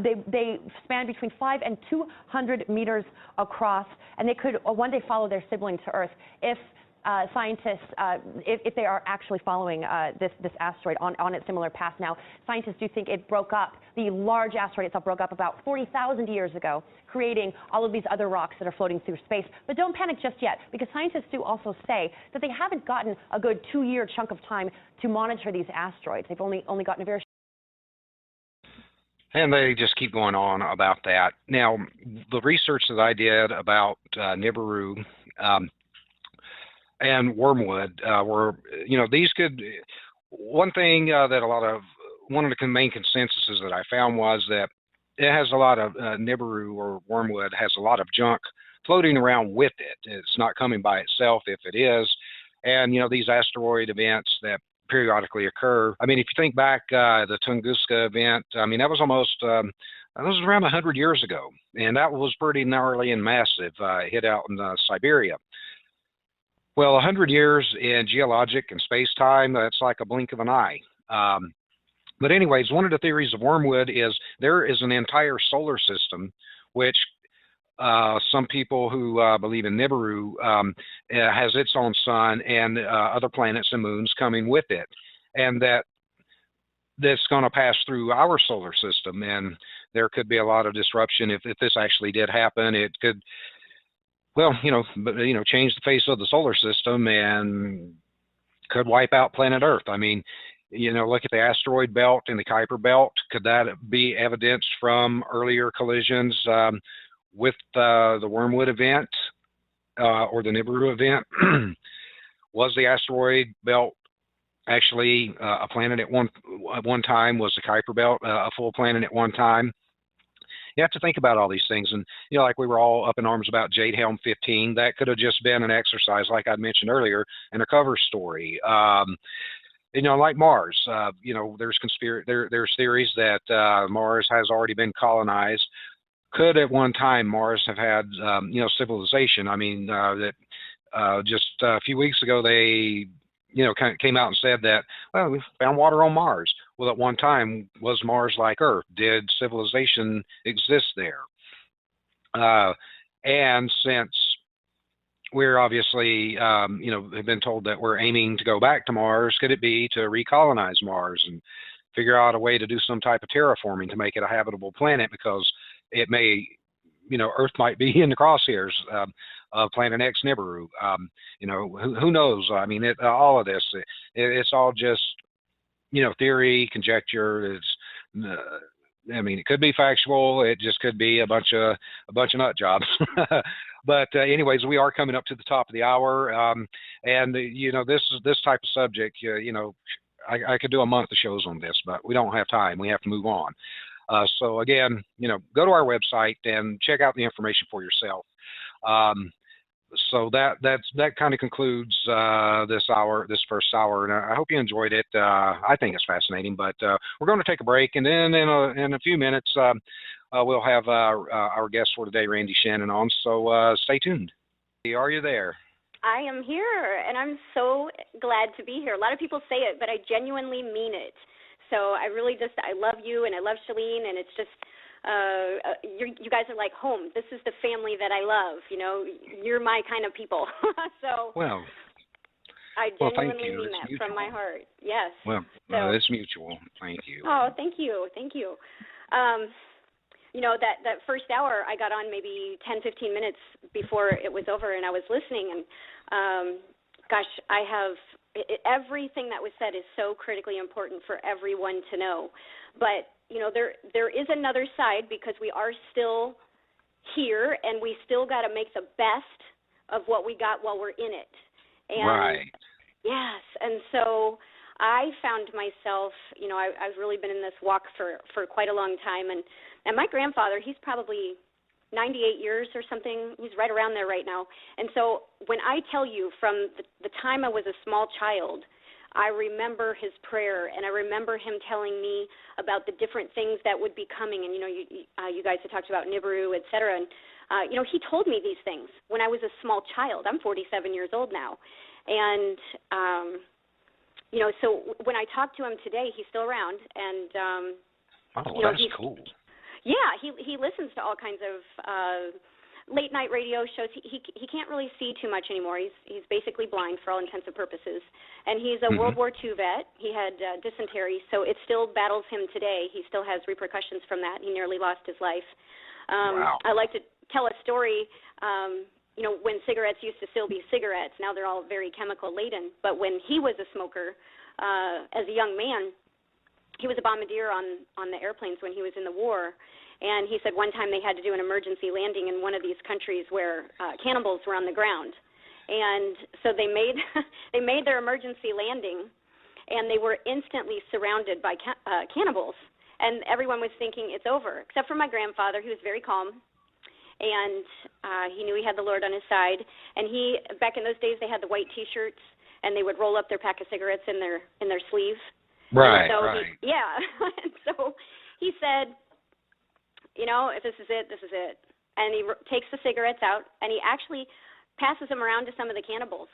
They span between 5 and 200 meters across, and they could one day follow their sibling to Earth if scientists, if they are actually following this asteroid on its similar path. Now, scientists do think it broke up. The large asteroid itself broke up about 40,000 years ago, creating all of these other rocks that are floating through space. But don't panic just yet, because scientists do also say that they haven't gotten a good 2-year chunk of time to monitor these asteroids. They've only gotten a very and they just keep going on about that. Now, the research that I did about Nibiru and wormwood were, these could, one thing that one of the main consensuses that I found was that it has a lot of, Nibiru or wormwood has a lot of junk floating around with it. It's not coming by itself if it is. And, these asteroid events that periodically occur. I mean, if you think back, the Tunguska event, I mean, that was almost, that was around 100 years ago. And that was pretty gnarly and massive. It hit out in Siberia. Well, 100 years in geologic and space-time, that's like a blink of an eye. But anyways, one of the theories of wormwood is there is an entire solar system, which some people who believe in Nibiru has its own sun and other planets and moons coming with it. And that's going to pass through our solar system. And there could be a lot of disruption if this actually did happen. It could, well, change the face of the solar system and could wipe out planet Earth. I mean, look at the asteroid belt and the Kuiper belt. Could that be evidence from earlier collisions with the wormwood event or the Nibiru event? Was the asteroid belt actually a planet at one time? Was the Kuiper belt a full planet at one time? You have to think about all these things. And, like we were all up in arms about Jade Helm 15, that could have just been an exercise, like I'd mentioned earlier, in a cover story. Like Mars, there's theories that Mars has already been colonized. Could at one time Mars have had, civilization? I mean, just a few weeks ago they, kind of came out and said that, well, we found water on Mars. Well, at one time, was Mars like Earth? Did civilization exist there? And since we're obviously, have been told that we're aiming to go back to Mars, could it be to recolonize Mars and figure out a way to do some type of terraforming to make it a habitable planet? Because it may, Earth might be in the crosshairs of Planet X Nibiru. Who knows? I mean, all of this, it's all just, theory, conjecture. It's, it could be factual. It just could be a bunch of nut jobs. But anyways, we are coming up to the top of the hour, and this type of subject, I could do a month of shows on this, but we don't have time. We have to move on. So again, go to our website and check out the information for yourself. so that kind of concludes this first hour, and I hope you enjoyed it. I think it's fascinating, but we're going to take a break, and then in a few minutes we'll have our guest for today, Randy Shannon, on. So stay tuned. Are you there? I am here, and I'm so glad to be here. A lot of people say it, but I genuinely mean it. So I really I love you, and I love Shalene, and it's just, you guys are like home. This is the family that I love. You know, you're my kind of people. So well, I genuinely thank you. mean It's that mutual. from my heart. Yes. Well, so, it's mutual. Thank you. Oh, thank you. Thank you. You know, that first hour, I got on maybe 10, 15 minutes before it was over, and I was listening, and gosh, everything that was said is so critically important for everyone to know. But, you know, there is another side, because we are still here, and we still got to make the best of what we got while we're in it. And, right. Yes, and so I found myself, you know, I've really been in this walk for quite a long time, and my grandfather, he's probably 98 years or something. He's right around there right now. And so when I tell you from the time I was a small child, I remember his prayer, and I remember him telling me about the different things that would be coming. And, you know, you guys had talked about Nibiru, et cetera. And, you know, he told me these things when I was a small child. I'm 47 years old now. And, you know, so when I talk to him today, he's still around. And, you know, that's cool. Yeah, he listens to all kinds of late night radio shows. He can't really see too much anymore. He's basically blind for all intents and purposes. And he's a World War II vet. He had dysentery, so it still battles him today. He still has repercussions from that. He nearly lost his life. Wow. I like to tell a story. You know, when cigarettes used to still be cigarettes, now they're all very chemical laden. But when he was a smoker, as a young man, he was a bombardier on the airplanes when he was in the war, and he said one time they had to do an emergency landing in one of these countries where cannibals were on the ground, and so they made their emergency landing, and they were instantly surrounded by cannibals, and everyone was thinking it's over, except for my grandfather, who was very calm, and he knew he had the Lord on his side, and back in those days they had the white T-shirts, and they would roll up their pack of cigarettes in their sleeve. Right, so right. And so he said, you know, if this is it, this is it. And he takes the cigarettes out, and he actually passes them around to some of the cannibals.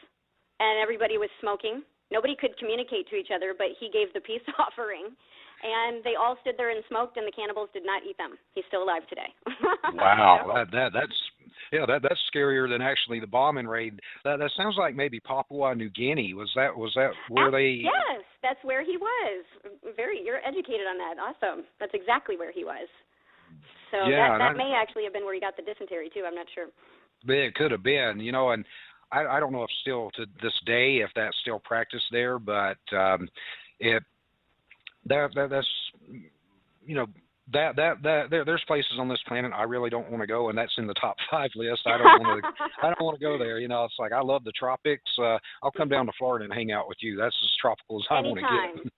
And everybody was smoking. Nobody could communicate to each other, but he gave the peace offering. And they all stood there and smoked, and the cannibals did not eat them. He's still alive today. Wow, that's scarier than actually the bombing raid. That sounds like maybe Papua New Guinea. Was that where they? Yes, that's where he was. You're educated on that. Awesome. That's exactly where he was. So yeah, that may actually have been where he got the dysentery too. I'm not sure. It could have been, you know, and I don't know if still to this day if that's still practiced there, but that's you know. There's places on this planet I really don't want to go, and that's in the top 5 list. I don't want to go there. You know, it's like I love the tropics. I'll come down to Florida and hang out with you. That's as tropical as I want to get.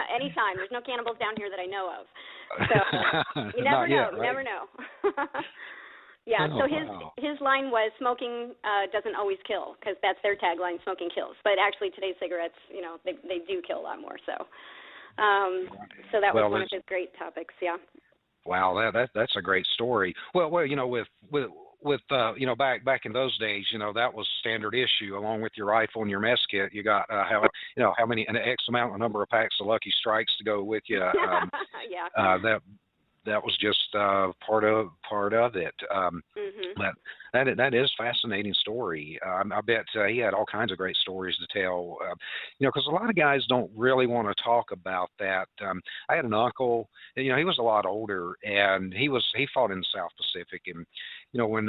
Anytime. There's no cannibals down here that I know of. So you never know. Right? You never know. Yeah. So his line was smoking doesn't always kill, because that's their tagline, smoking kills. But actually today's cigarettes, you know, they do kill a lot more. So. So that was one of his great topics, yeah. Wow, that's a great story. Well, you know, with you know, back in those days, you know, that was standard issue. Along with your rifle and your mess kit, you got how many an X amount, a number of packs of Lucky Strikes to go with you. Yeah. That was just part of it. That is a fascinating story. I bet he had all kinds of great stories to tell. You know, because a lot of guys don't really want to talk about that. I had an uncle. You know, he was a lot older, and he fought in the South Pacific. And you know, when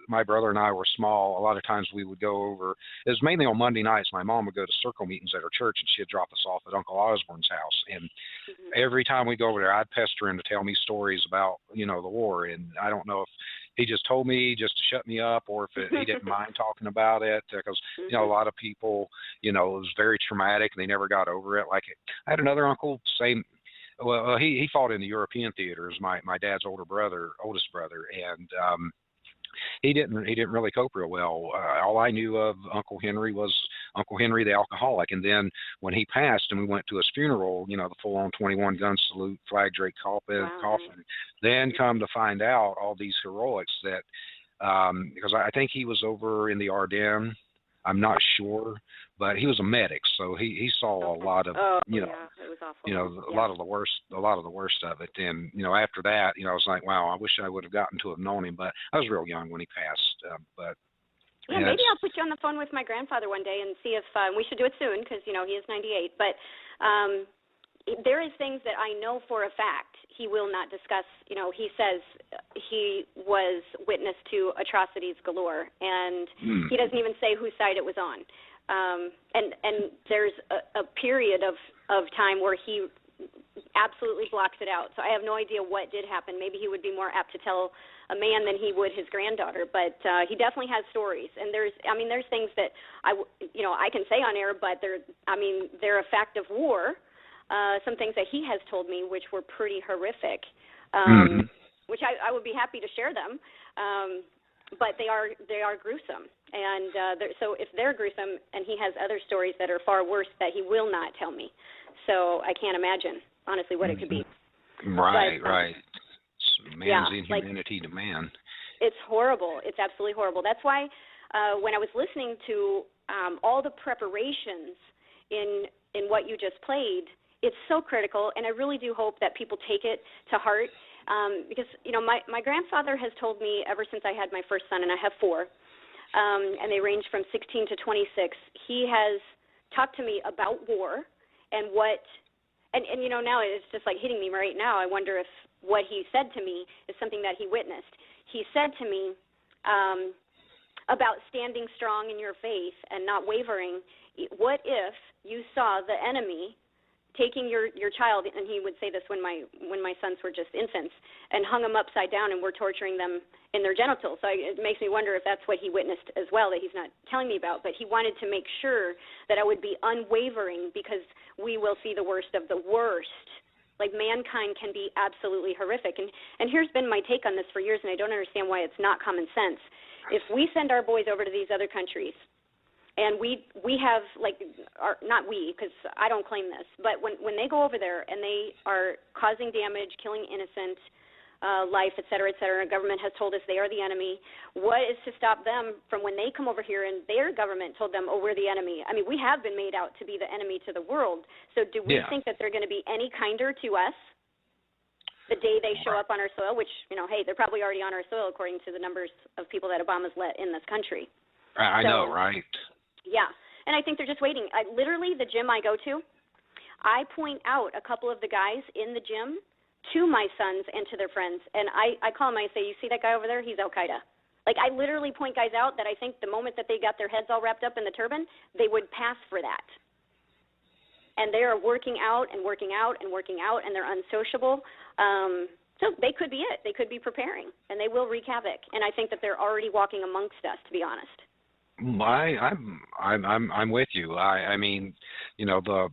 my brother and I were small, a lot of times we would go over. It was mainly on Monday nights. My mom would go to circle meetings at her church, and she'd drop us off at Uncle Osborne's house. And every time we go over there, I'd pester him to tell me stories about, you know, the war. And I don't know if he just told me just to shut me up, or if he didn't mind talking about it, because you know, a lot of people, you know, it was very traumatic and they never got over it. Like I had another uncle, he fought in the European theaters, my dad's oldest brother, and he didn't really cope real well. All I knew of Uncle Henry was Uncle Henry the alcoholic, and then when he passed and we went to his funeral, you know, the full-on 21 gun salute, flag draped coffin, then come to find out all these heroics that because I think he was over in the Ardennes. I'm not sure, but he was a medic, so he saw a lot of it was awful. a lot of the worst of it. And you know, after that, you know, I was like, wow, I wish I would have gotten to have known him, but I was real young when he passed. But yeah, maybe I'll put you on the phone with my grandfather one day and see if we should do it soon because you know he is 98. But there is things that I know for a fact he will not discuss. You know, he says he was witness to atrocities galore, and he doesn't even say whose side it was on. And there's a period of time where he absolutely blocks it out. So I have no idea what did happen. Maybe he would be more apt to tell a man than he would his granddaughter, but he definitely has stories. And there's things that I can say on air, but they're a fact of war. Some things that he has told me, which were pretty horrific, which I would be happy to share them. But they are gruesome, and so if they're gruesome, and he has other stories that are far worse that he will not tell me. So I can't imagine honestly what it could be. Right, but, right. Man's inhumanity to man. It's horrible. It's absolutely horrible. That's why when I was listening to all the preparations in what you just played, it's so critical, and I really do hope that people take it to heart because, you know, my grandfather has told me ever since I had my first son, and I have 4, and they range from 16 to 26, he has talked to me about war and and you know, now it's just like hitting me right now. I wonder if what he said to me is something that he witnessed. He said to me about standing strong in your faith and not wavering. What if you saw the enemy taking your child, and he would say this when my sons were just infants, and hung them upside down and were torturing them in their genitals. So it makes me wonder if that's what he witnessed as well that he's not telling me about. But he wanted to make sure that I would be unwavering because we will see the worst of the worst. Like, mankind can be absolutely horrific. And here's been my take on this for years, and I don't understand why it's not common sense. If we send our boys over to these other countries, and we have, like, not we, because I don't claim this, but when they go over there and they are causing damage, killing innocent life, et cetera, and the government has told us they are the enemy, what is to stop them from when they come over here and their government told them, oh, we're the enemy? I mean, we have been made out to be the enemy to the world. So do we think that they're going to be any kinder to us the day they show up on our soil, which, you know, hey, they're probably already on our soil according to the numbers of people that Obama's let in this country. I know, right? Yeah, and I think they're just waiting. Literally, the gym I go to, I point out a couple of the guys in the gym to my sons and to their friends, and I call them, I say, you see that guy over there? He's Al-Qaeda. Like, I literally point guys out that I think the moment that they got their heads all wrapped up in the turban, they would pass for that. And they are working out and working out and working out, and they're unsociable. So they could be it. They could be preparing, and they will wreak havoc. And I think that they're already walking amongst us, to be honest. I'm with you. I mean, you know, the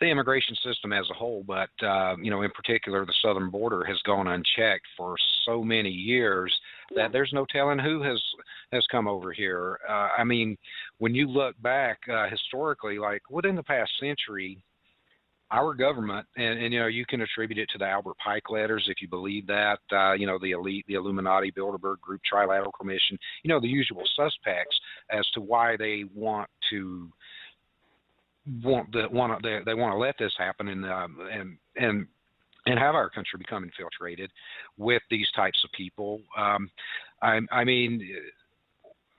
immigration system as a whole, but you know, in particular, the southern border has gone unchecked for so many years that there's no telling who has come over here. I mean, when you look back historically, like within the past century, our government, and you know, you can attribute it to the Albert Pike letters if you believe that, you know, the elite, the Illuminati, Bilderberg Group, Trilateral Commission, you know, the usual suspects as to why they want to let this happen and have our country become infiltrated with these types of people. I mean,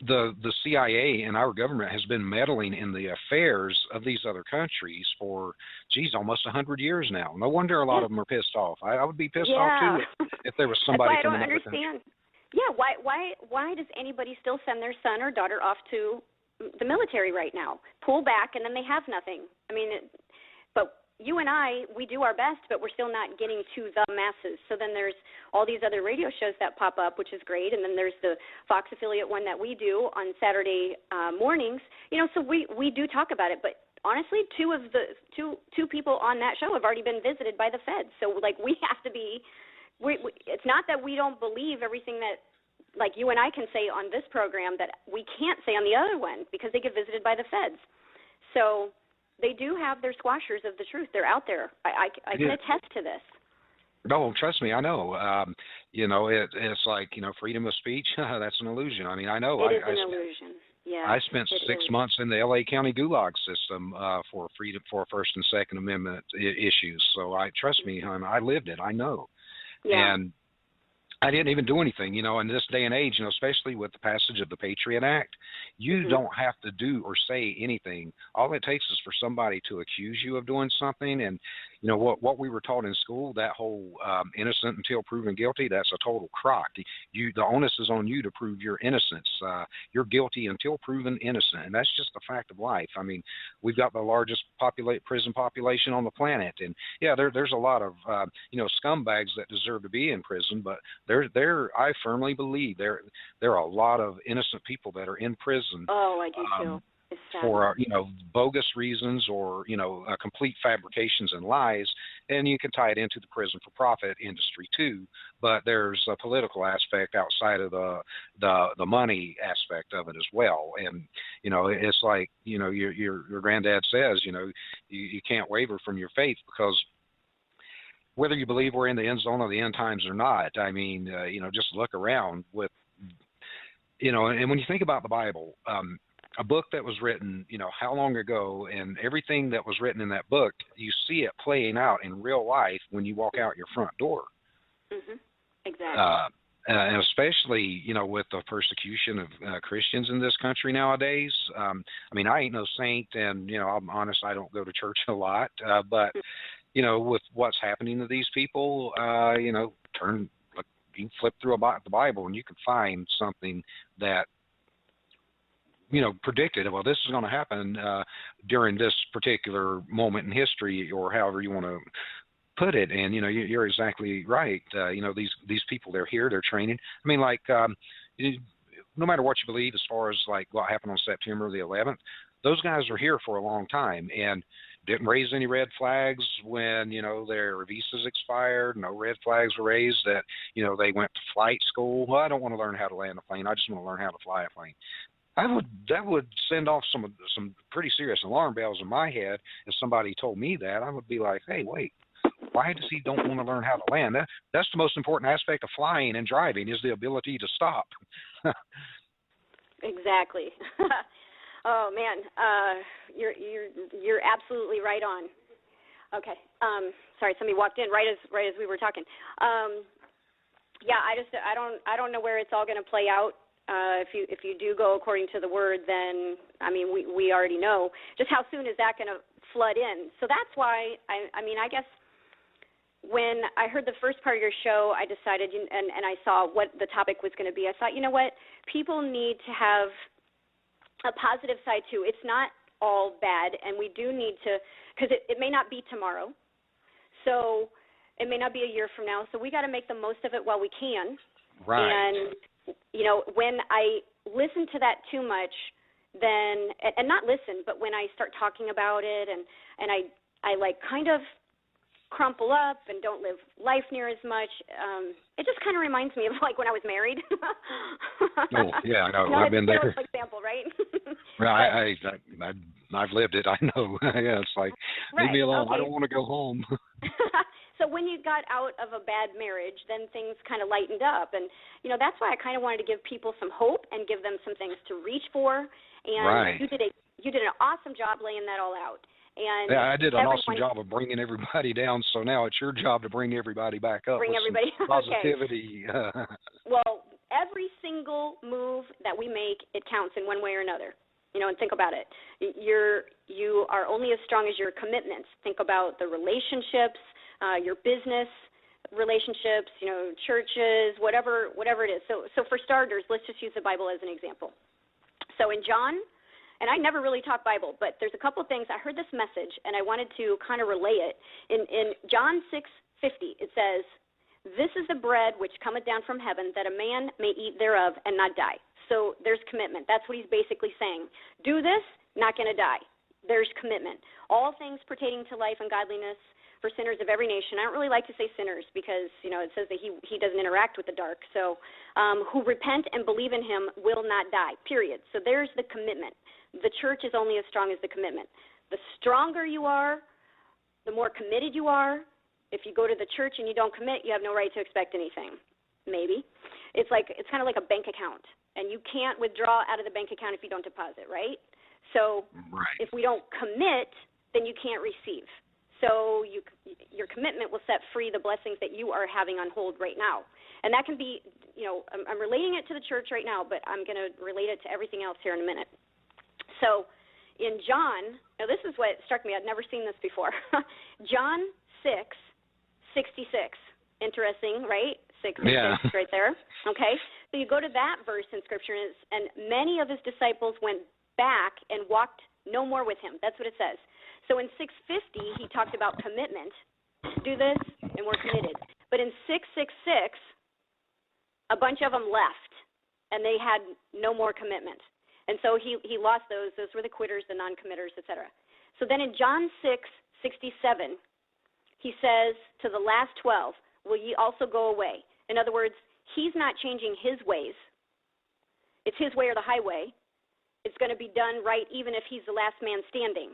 the CIA and our government has been meddling in the affairs of these other countries for, almost 100 years now. No wonder a lot of them are pissed off. I would be pissed off too if there was somebody from another country. Yeah, why does anybody still send their son or daughter off to the military right now? Pull back, and then they have nothing. I mean, but you and I, we do our best, but we're still not getting to the masses. So then there's all these other radio shows that pop up, which is great, and then there's the Fox affiliate one that we do on Saturday mornings. You know, so we do talk about it, but honestly, two people on that show have already been visited by the feds. So, like, we have to be. It's not that we don't believe everything that like you and I can say on this program that we can't say on the other one because they get visited by the feds. So they do have their squashers of the truth. They're out there. I can attest to this. No, trust me, I know. It's like, freedom of speech, that's an illusion. I mean, I know. It is an illusion. Yeah. I spent 6 months in the L.A. County gulag system for freedom, for First and Second Amendment issues. So trust me, hon, I lived it. I know. Yeah. And I didn't even do anything, in this day and age, especially with the passage of the Patriot Act, you don't have to do or say anything. All it takes is for somebody to accuse you of doing something. And, what we were taught in school, that whole innocent until proven guilty, that's a total crock. The onus is on you to prove your innocence. You're guilty until proven innocent. And that's just the fact of life. I mean, we've got the largest prison population on the planet. And, yeah, there's a lot of, scumbags that deserve to be in prison, but I firmly believe there are a lot of innocent people that are in prison. Oh, I do too. For bogus reasons or complete fabrications and lies, and you can tie it into the prison for profit industry too. But there's a political aspect outside of the money aspect of it as well. And it's like your granddad says, you can't waver from your faith, because whether you believe we're in the end zone of the end times or not, I mean, just look around with, and when you think about the Bible, a book that was written, how long ago, and everything that was written in that book, you see it playing out in real life when you walk out your front door. Mm-hmm. Exactly. And especially, with the persecution of Christians in this country nowadays. I mean, I ain't no saint, and, I'm honest, I don't go to church a lot, but with what's happening to these people, you can flip through the Bible and you can find something that, predicted, well, this is going to happen during this particular moment in history, or however you want to put it. And, you're exactly right. These people, they're here, they're training. I mean, like, no matter what you believe as far as like what happened on September the 11th, those guys were here for a long time and didn't raise any red flags when, their visas expired. No red flags were raised that, they went to flight school. Well, I don't want to learn how to land a plane. I just want to learn how to fly a plane. That would send off some pretty serious alarm bells in my head if somebody told me that. I would be like, hey, wait, why does he don't want to learn how to land? That's the most important aspect of flying and driving, is the ability to stop. Exactly. Oh man, you're absolutely right on. Okay. Sorry, somebody walked in right as we were talking. Yeah, I don't know where it's all going to play out. If you do go according to the word, then I mean we already know just how soon is that going to flood in. So that's why I guess when I heard the first part of your show, I decided and I saw what the topic was going to be. I thought, what, people need to have a positive side too. It's not all bad, and we do need to, because it may not be tomorrow, so it may not be a year from now. So we got to make the most of it while we can. Right. And when I listen to that too much, then, and not listen, but when I start talking about it and I like kind of crumple up and don't live life near as much, it just kind of reminds me of like when I was married. Oh, yeah, I know. I've been there. That's an example, right? Right. I've lived it. I know. Yeah, it's like, leave me alone. Okay. I don't want to go home. So when you got out of a bad marriage, then things kind of lightened up. And, that's why I kind of wanted to give people some hope and give them some things to reach for. And right. you did an awesome job laying that all out. And yeah, I did an awesome job of bringing everybody down, so now it's your job to bring everybody back up. Bring everybody positivity. Okay. Well, every single move that we make, it counts in one way or another. And think about it. You are only as strong as your commitments. Think about the relationships, your business relationships, churches, whatever it is. So for starters, let's just use the Bible as an example. So in John, and I never really talk Bible, but there's a couple things. I heard this message, and I wanted to kind of relay it. In John 6:50, it says, "This is the bread which cometh down from heaven, that a man may eat thereof and not die." So there's commitment. That's what he's basically saying. Do this, not going to die. there's commitment. All things pertaining to life and godliness for sinners of every nation. I don't really like to say sinners because, it says that he doesn't interact with the dark. So who repent and believe in him will not die, period. So there's the commitment. The church is only as strong as the commitment. The stronger you are, the more committed you are. If you go to the church and you don't commit, you have no right to expect anything. Maybe. It's kind of like a bank account, and you can't withdraw out of the bank account if you don't deposit, right? So if we don't commit, then you can't receive. So your commitment will set free the blessings that you are having on hold right now. And that can be, I'm relating it to the church right now, but I'm going to relate it to everything else here in a minute. So in John, now this is what struck me. I'd never seen this before. John 6:66. Interesting, right? 6 right there. Okay. So you go to that verse in Scripture, and many of his disciples went back and walked no more with him. That's what it says. So in 6:50, he talked about commitment. Do this, and we're committed. But in 6:66, a bunch of them left, and they had no more commitment. And so he lost those. Those were the quitters, the non-committers, etc. So then in John 6:67, he says to the last 12, will ye also go away? In other words, he's not changing his ways. It's his way or the highway. It's going to be done right even if he's the last man standing.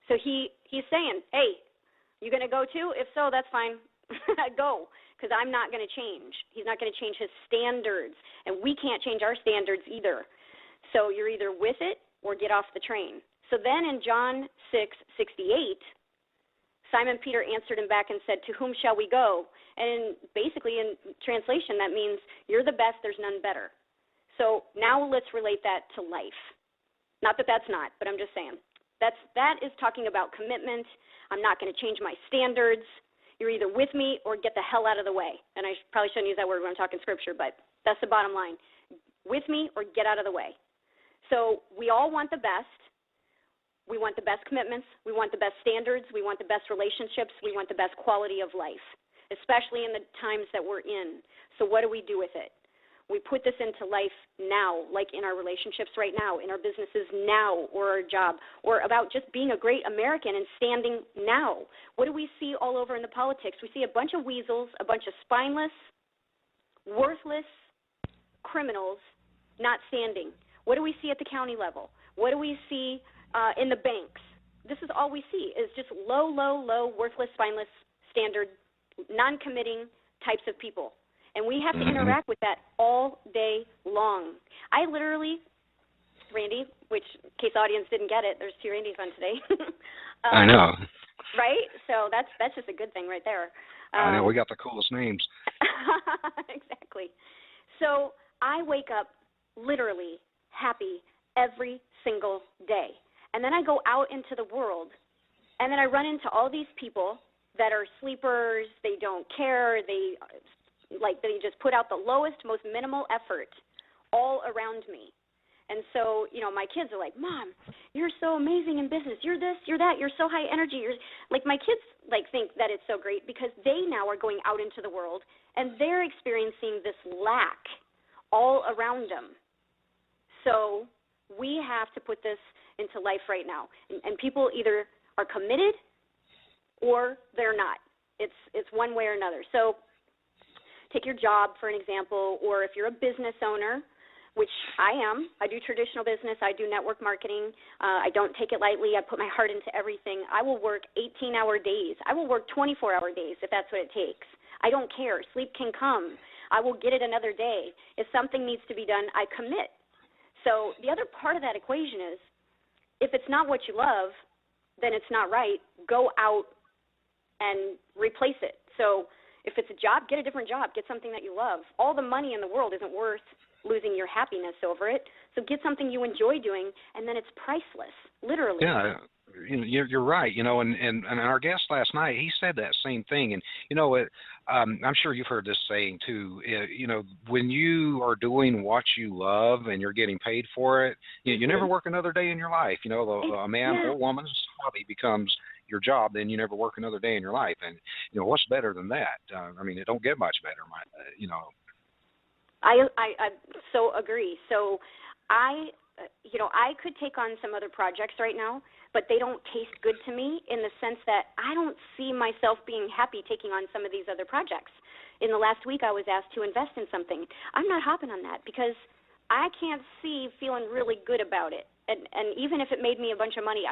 So he's saying, hey, you going to go too? If so, that's fine. Go, because I'm not going to change. He's not going to change his standards, and we can't change our standards either. So you're either with it or get off the train. So then in John 6:68, Simon Peter answered him back and said, to whom shall we go? And basically in translation, that means you're the best, there's none better. So now let's relate that to life. Not that that's not, but I'm just saying. That is talking about commitment. I'm not going to change my standards. You're either with me or get the hell out of the way. And I probably shouldn't use that word when I'm talking Scripture, but that's the bottom line. With me or get out of the way. So we all want the best. We want the best commitments. We want the best standards. We want the best relationships. We want the best quality of life, especially in the times that we're in. So what do we do with it? We put this into life now, like in our relationships right now, in our businesses now, or our job, or about just being a great American and standing now. What do we see all over in the politics? We see a bunch of weasels, a bunch of spineless, worthless criminals not standing. What do we see at the county level? What do we see in the banks? This is all we see is just low, worthless, spineless, standard, non-committing types of people. And we have to interact with that all day long. I literally, Randy, which in case the audience didn't get it, there's two Randys on today. I know. Right? So that's just a good thing right there. I know, we got the coolest names. Exactly. So I wake up literally happy every single day. And then I go out into the world, and then I run into all these people that are sleepers, they don't care, they just put out the lowest, most minimal effort all around me. And so, my kids are like, Mom, you're so amazing in business. You're this, you're that, you're so high energy. My kids think that it's so great because they now are going out into the world and they're experiencing this lack all around them. So we have to put this into life right now. And people either are committed or they're not. It's one way or another. So take your job, for an example, or if you're a business owner, which I am. I do traditional business. I do network marketing. I don't take it lightly. I put my heart into everything. I will work 18-hour days. I will work 24-hour days if that's what it takes. I don't care. Sleep can come. I will get it another day. If something needs to be done, I commit. So the other part of that equation is if it's not what you love, then it's not right. Go out and replace it. So if it's a job, get a different job. Get something that you love. All the money in the world isn't worth losing your happiness over it. So get something you enjoy doing, and then it's priceless, literally. Yeah, you're right. And our guest last night, he said that same thing. And I'm sure you've heard this saying too. When you are doing what you love and you're getting paid for it, you never work another day in your life. A man or woman's hobby becomes your job, then you never work another day in your life. And what's better than that? It don't get much better. I so agree. So I could take on some other projects right now but they don't taste good to me in the sense that I don't see myself being happy taking on some of these other projects. In the last week, I was asked to invest in something. I'm not hopping on that because I can't see feeling really good about it. And even if it made me a bunch of money,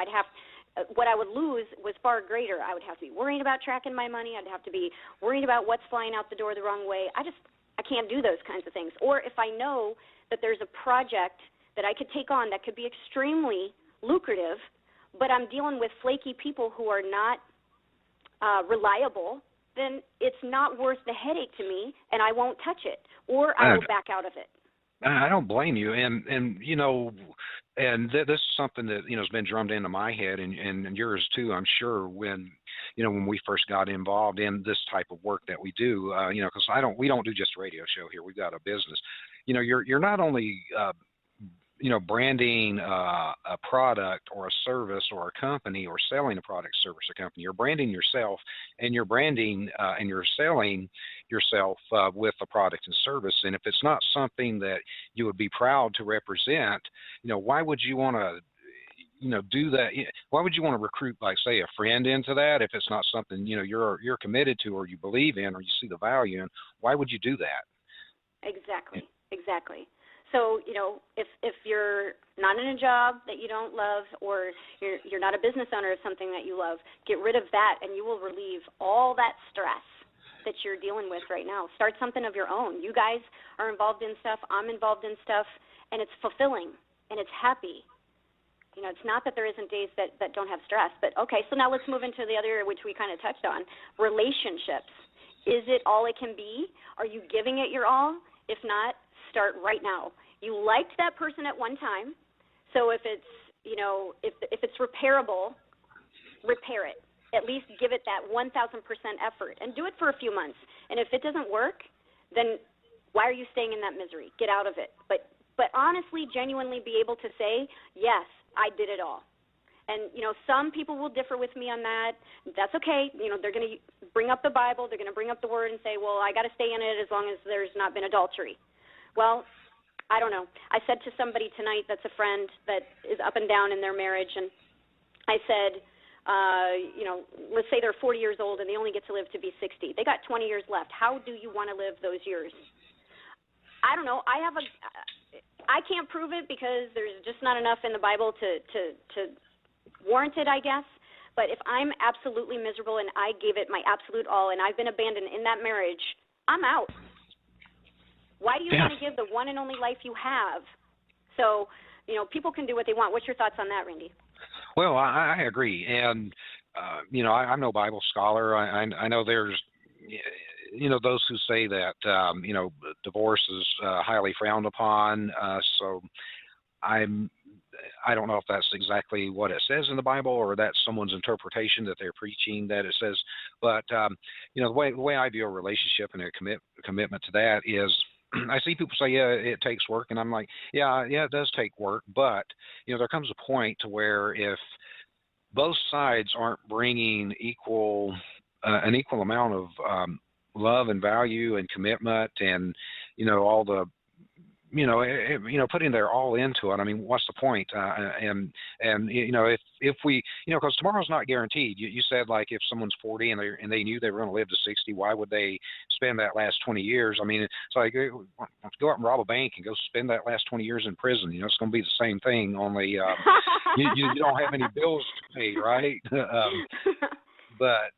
what I would lose was far greater. I would have to be worrying about tracking my money. I'd have to be worried about what's flying out the door the wrong way. I can't do those kinds of things. Or if I know that there's a project that I could take on that could be extremely lucrative, but I'm dealing with flaky people who are not reliable, then it's not worth the headache to me, and I won't touch it, or I will back out of it. I don't blame you, and you know, and this is something that has been drummed into my head and yours too. I'm sure when we first got involved in this type of work that we do, because we don't do just a radio show here. We've got a business. You're not only branding a product or a service or a company or selling a product, service, or company. You're branding yourself, and you're branding and you're selling yourself with a product and service. And if it's not something that you would be proud to represent, why would you want to do that? Why would you want to recruit, like, say, a friend into that if it's not something you're committed to or you believe in or you see the value in? Why would you do that? Exactly. So, if you're not in a job that you don't love, or you're not a business owner of something that you love, get rid of that and you will relieve all that stress that you're dealing with right now. Start something of your own. You guys are involved in stuff, I'm involved in stuff, and it's fulfilling and it's happy. It's not that there isn't days that don't have stress, but okay, so now let's move into the other, which we kind of touched on, relationships. Is it all it can be? Are you giving it your all? If not, start right now. You liked that person at one time, so if it's if it's repairable, repair it. At least give it that 1,000% effort and do it for a few months. And if it doesn't work, then why are you staying in that misery? Get out of it. But honestly, genuinely be able to say, yes, I did it all. And, some people will differ with me on that. That's okay. They're going to bring up the Bible. They're going to bring up the Word and say, well, I got to stay in it as long as there's not been adultery. Well, I don't know. I said to somebody tonight that's a friend that is up and down in their marriage, and I said, let's say they're 40 years old and they only get to live to be 60. They got 20 years left. How do you want to live those years? I don't know. I can't prove it because there's just not enough in the Bible to warrant it, I guess. But if I'm absolutely miserable and I gave it my absolute all and I've been abandoned in that marriage, I'm out. Why do you want to give the one and only life you have? So, people can do what they want. What's your thoughts on that, Randy? Well, I agree. And, I'm no Bible scholar. I know there's, those who say that, divorce is highly frowned upon. So I don't know if that's exactly what it says in the Bible or that's someone's interpretation that they're preaching that it says. But, the way I view a relationship and a commitment to that is, I see people say, yeah, it takes work. And I'm like, yeah, it does take work. But, there comes a point to where if both sides aren't bringing an equal amount of love and value and commitment and, all the, putting their all into it. I mean, what's the point? And if we, because tomorrow's not guaranteed. You said, like, if someone's 40 and they knew they were going to live to 60, why would they spend that last 20 years? I mean, it's like, go out and rob a bank and go spend that last 20 years in prison. It's going to be the same thing, only you don't have any bills to pay, right? But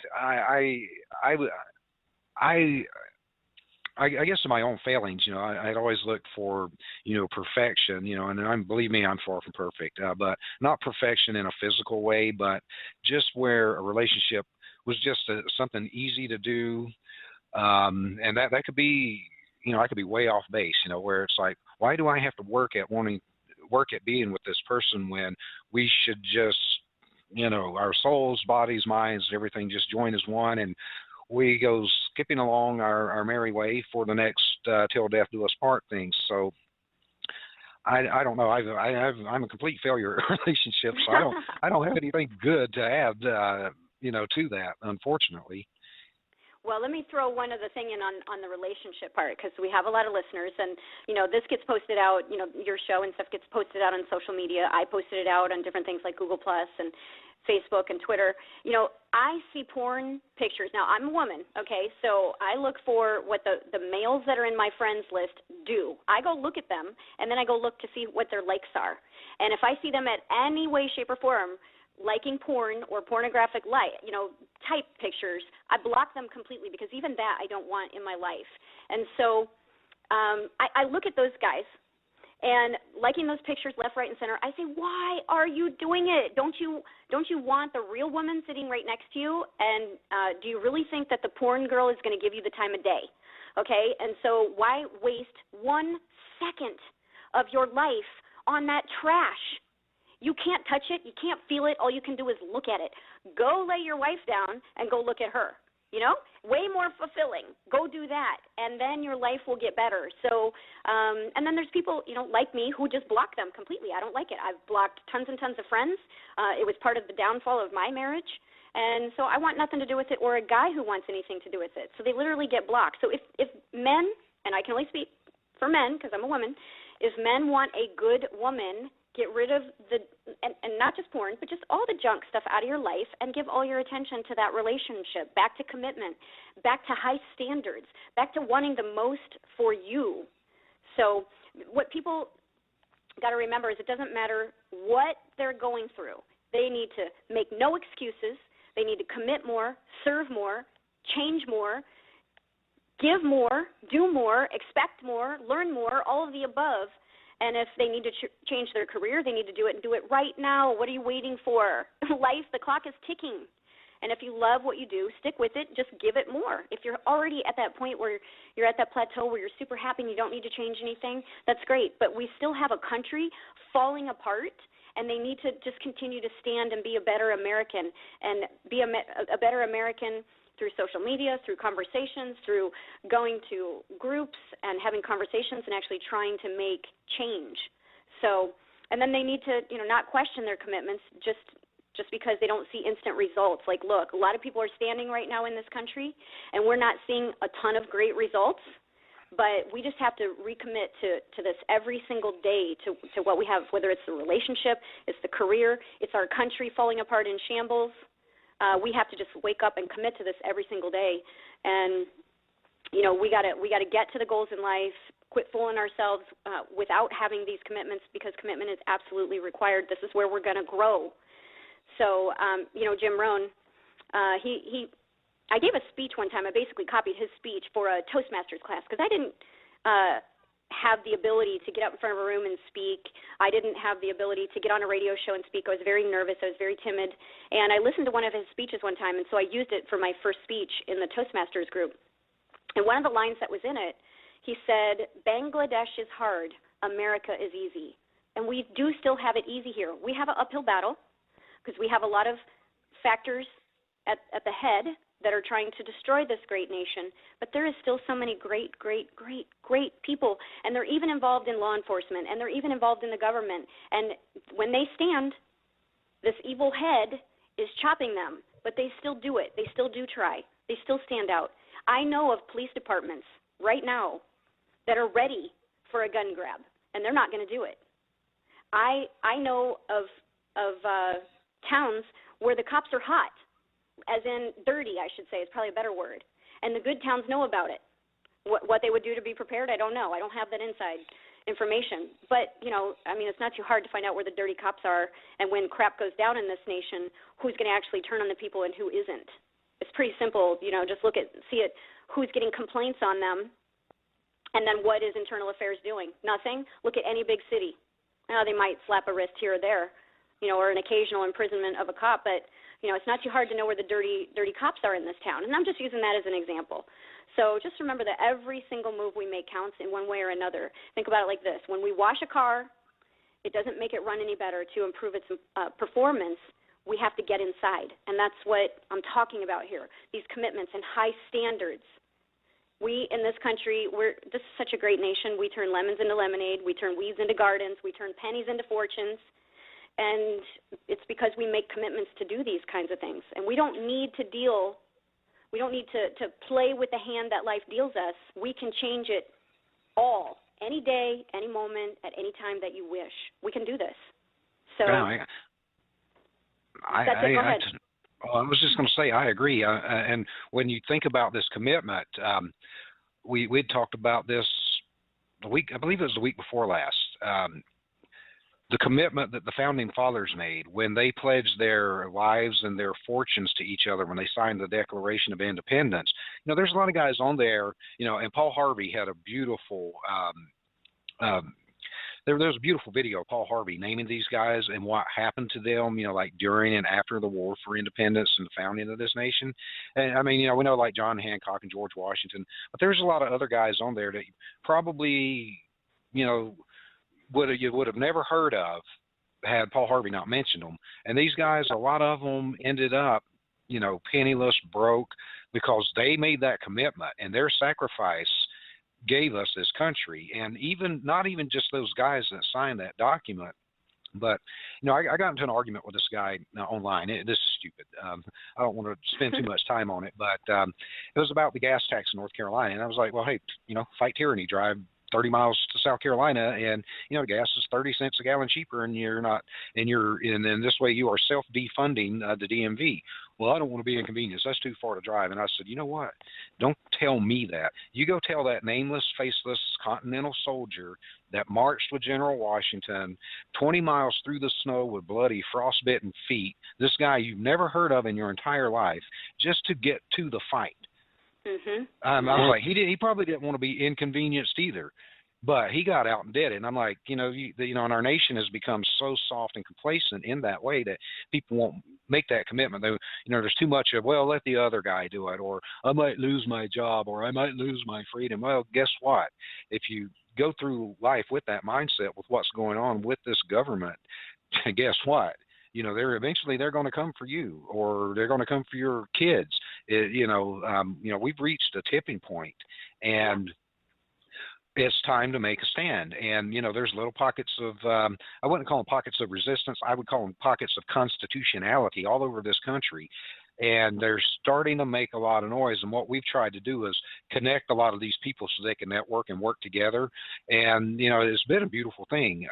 I guess in my own failings, I'd always look for, perfection, and believe me, I'm far from perfect, but not perfection in a physical way, but just where a relationship was just something easy to do. And that could be, I could be way off base, where it's like, why do I have to work at being with this person when we should just, our souls, bodies, minds, everything just join as one, and we go skipping along our merry way for the next till death do us part things. So I don't know. I'm a complete failure at relationships. So I don't have anything good to add, to that, unfortunately. Well, let me throw one other thing in on the relationship part, because we have a lot of listeners, and, you know, this gets posted out, you know, your show and stuff gets posted out on social media. I posted it out on different things like Google Plus and Facebook and Twitter. You know, I see porn pictures. Now, I'm a woman, okay, so I look for what the males that are in my friends list do. I go look at them, and then I go look to see what their likes are. And if I see them at any way, shape, or form liking porn or pornographic type pictures, I block them completely, because even that I don't want in my life. And so I look at those guys and liking those pictures left, right, and center. I say, why are you doing it? Don't you want the real woman sitting right next to you? And do you really think that the porn girl is going to give you the time of day? Okay, and so why waste 1 second of your life on that trash? You can't touch it. You can't feel it. All you can do is look at it. Go lay your wife down and go look at her. You know, way more fulfilling. Go do that, and then your life will get better. So, and then there's people, you know, like me who just block them completely. I don't like it. I've blocked tons and tons of friends. It was part of the downfall of my marriage, and so I want nothing to do with it, or a guy who wants anything to do with it. So they literally get blocked. So if men, and I can only speak for men because I'm a woman, if men want a good woman, get rid of and not just porn, but just all the junk stuff out of your life, and give all your attention to that relationship, back to commitment, back to high standards, back to wanting the most for you. So what people got to remember is it doesn't matter what they're going through. They need to make no excuses. They need to commit more, serve more, change more, give more, do more, expect more, learn more, all of the above. And if they need to change their career, they need to do it, and do it right now. What are you waiting for? Life, the clock is ticking. And if you love what you do, stick with it. Just give it more. If you're already at that point where you're at that plateau where you're super happy and you don't need to change anything, that's great. But we still have a country falling apart, and they need to just continue to stand and be a better American, and be a better American through social media, through conversations, through going to groups and having conversations and actually trying to make change. So, and then they need to, you know, not question their commitments just because they don't see instant results. Like, look, a lot of people are standing right now in this country, and we're not seeing a ton of great results, but we just have to recommit to this every single day, to what we have, whether it's the relationship, it's the career, it's our country falling apart in shambles. We have to just wake up and commit to this every single day, and you know, we gotta get to the goals in life. Quit fooling ourselves without having these commitments, because commitment is absolutely required. This is where we're gonna grow. So, you know, Jim Rohn, I gave a speech one time. I basically copied his speech for a Toastmasters class, because I didn't have the ability to get up in front of a room and speak. I didn't have the ability to get on a radio show and speak. I was very nervous. I was very timid. And I listened to one of his speeches one time, and so I used it for my first speech in the Toastmasters group. And one of the lines that was in it, he said, "Bangladesh is hard, America is easy." And we do still have it easy here. We have an uphill battle, because we have a lot of factors at the head that are trying to destroy this great nation, but there is still so many great people, and they're even involved in law enforcement, and they're even involved in the government, and when they stand, this evil head is chopping them, but they still do it. They still do try. They still stand out. I know of police departments right now that are ready for a gun grab, and they're not going to do it. I know of towns where the cops are hot, as in dirty, I should say, is probably a better word. And the good towns know about it. What they would do to be prepared, I don't know. I don't have that inside information. But, you know, I mean, it's not too hard to find out where the dirty cops are, and when crap goes down in this nation, who's going to actually turn on the people and who isn't. It's pretty simple, you know, just see it, who's getting complaints on them, and then what is Internal Affairs doing? Nothing. Look at any big city. They might slap a wrist here or there, you know, or an occasional imprisonment of a cop, but you know, it's not too hard to know where the dirty cops are in this town. And I'm just using that as an example. So just remember that every single move we make counts in one way or another. Think about it like this. When we wash a car, it doesn't make it run any better. To improve its performance, we have to get inside. And that's what I'm talking about here, these commitments and high standards. We in this country, this is such a great nation. We turn lemons into lemonade. We turn weeds into gardens. We turn pennies into fortunes. And it's because we make commitments to do these kinds of things. And we don't need to deal We don't need to play with the hand that life deals us. We can change it all, any day, any moment, at any time that you wish. We can do this. So I was just going to say I agree. And when you think about this commitment, we'd talked about this the week, I believe it was the week before last. The commitment that the founding fathers made when they pledged their lives and their fortunes to each other when they signed the Declaration of Independence. You know, there's a lot of guys on there, you know, and Paul Harvey had a beautiful, there was a beautiful video of Paul Harvey naming these guys and what happened to them, you know, like during and after the War for Independence and the founding of this nation. And I mean, you know, we know like John Hancock and George Washington, but there's a lot of other guys on there that probably, you know, you would have never heard of had Paul Harvey not mentioned them. And these guys, a lot of them ended up, you know, penniless, broke, because they made that commitment, and their sacrifice gave us this country. And even not even just those guys that signed that document, but, you know, I got into an argument with this guy online. This is stupid. I don't want to spend too much time on it, but it was about the gas tax in North Carolina. And I was like, well, hey, you know, fight tyranny, drive 30 miles to South Carolina, and you know, gas is 30 cents a gallon cheaper, and then this way you are self-defunding the DMV. Well, I don't want to be inconvenienced. That's too far to drive. And I said, you know what? Don't tell me that. You go tell that nameless, faceless Continental soldier that marched with General Washington 20 miles through the snow with bloody, frostbitten feet, this guy you've never heard of in your entire life, just to get to the fight. Mm-hmm. I was like, he probably didn't want to be inconvenienced either, but he got out and did it. And I'm like, you know, and our nation has become so soft and complacent in that way that people won't make that commitment. They, you know, there's too much of, well, let the other guy do it, or I might lose my job, or I might lose my freedom. Well, guess what? If you go through life with that mindset, with what's going on with this government, guess what? You know, they're going to come for you, or they're going to come for your kids. You know, we've reached a tipping point, and it's time to make a stand. And you know, there's little pockets of I wouldn't call them pockets of resistance. I would call them pockets of constitutionality all over this country. And they're starting to make a lot of noise. And what we've tried to do is connect a lot of these people so they can network and work together. And you know, it's been a beautiful thing.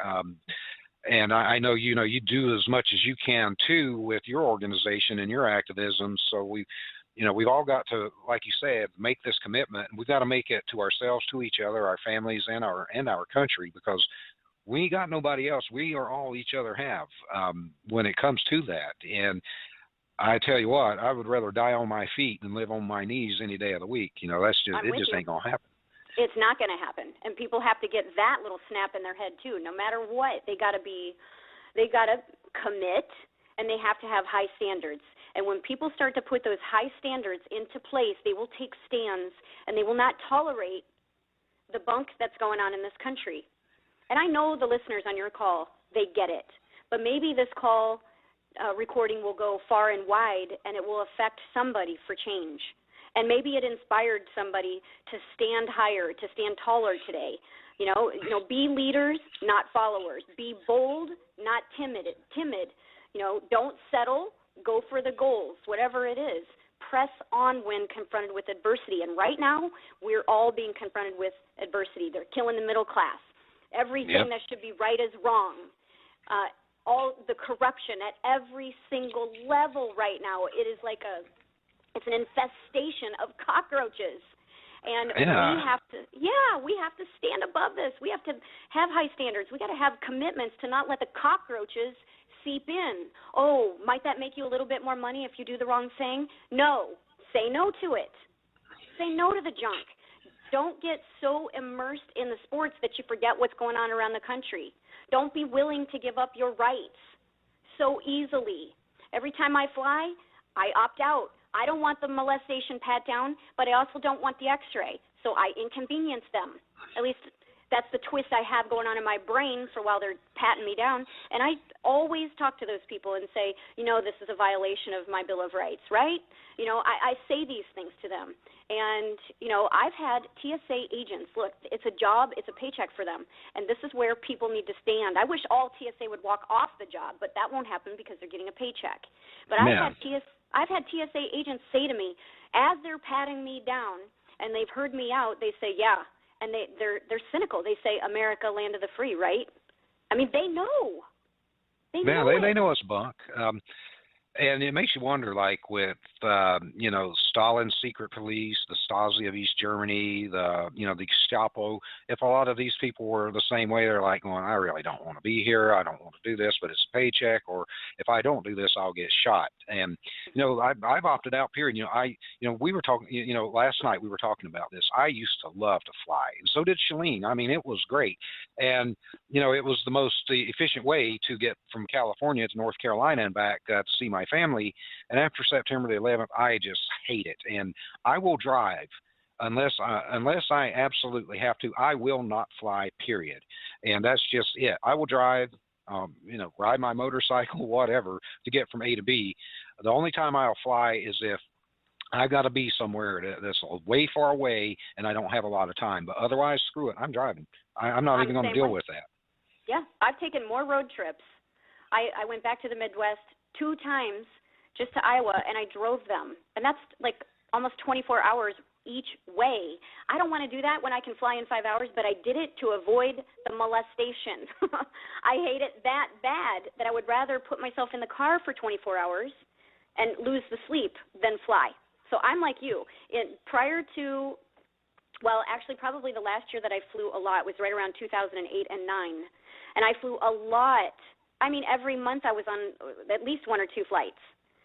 And I know, you know, you do as much as you can too with your organization and your activism. So we've all got to, like you said, make this commitment. And we've got to make it to ourselves, to each other, our families, and our country, because we ain't got nobody else. We are all each other have when it comes to that. And I tell you what, I would rather die on my feet than live on my knees any day of the week. You know, it just ain't gonna happen. It's not going to happen, and people have to get that little snap in their head too. No matter what, they got to commit, and they have to have high standards. And when people start to put those high standards into place, they will take stands, and they will not tolerate the bunk that's going on in this country. And I know the listeners on your call, they get it, but maybe this call recording will go far and wide, and it will affect somebody for change. And maybe it inspired somebody to stand higher, to stand taller today. You know, be leaders, not followers. Be bold, not timid. You know, don't settle. Go for the goals, whatever it is. Press on when confronted with adversity. And right now, we're all being confronted with adversity. They're killing the middle class. Everything that should be right is wrong. All the corruption at every single level right now, it is like it's an infestation of cockroaches. And we have to stand above this. We have to have high standards. We got to have commitments to not let the cockroaches seep in. Oh, might that make you a little bit more money if you do the wrong thing? No. Say no to it. Say no to the junk. Don't get so immersed in the sports that you forget what's going on around the country. Don't be willing to give up your rights so easily. Every time I fly, I opt out. I don't want the molestation pat down, but I also don't want the x-ray, so I inconvenience them. At least that's the twist I have going on in my brain for while they're patting me down. And I always talk to those people and say, you know, this is a violation of my Bill of Rights, right? You know, I say these things to them. And, you know, I've had TSA agents, look, it's a job, it's a paycheck for them. And this is where people need to stand. I wish all TSA would walk off the job, but that won't happen because they're getting a paycheck. But I've had I've had TSA agents say to me, as they're patting me down and they've heard me out, they say, yeah. And they're cynical. They say, America, land of the free, right? I mean, they know. They know us, Buck. And it makes you wonder, like with, Stalin's secret police, the Stasi of East Germany, the Gestapo, if a lot of these people were the same way, they're like going, I really don't want to be here. I don't want to do this, but it's a paycheck. Or if I don't do this, I'll get shot. And, I've opted out, period. We were talking, last night we were talking about this. I used to love to fly. And so did Shalene. I mean, it was great. And, it was the most efficient way to get from California to North Carolina and back to see my family. And after September the 11th, I just hate it. And I will drive unless I absolutely have to. I will not fly, period. And that's just it. I will drive, ride my motorcycle, whatever, to get from A to B. The only time I'll fly is if I got to be somewhere that's way far away and I don't have a lot of time. But otherwise, screw it. I'm driving. I'm not even going to deal with that. Yeah, I've taken more road trips. I went back to the Midwest 2 times just to Iowa, and I drove them. And that's like almost 24 hours each way. I don't want to do that when I can fly in 5 hours, but I did it to avoid the molestation. I hate it that bad that I would rather put myself in the car for 24 hours and lose the sleep than fly. So I'm like you. Prior to, actually probably the last year that I flew a lot was right around 2008 and 9. And I flew a lot. I mean, every month I was on at least 1 or 2 flights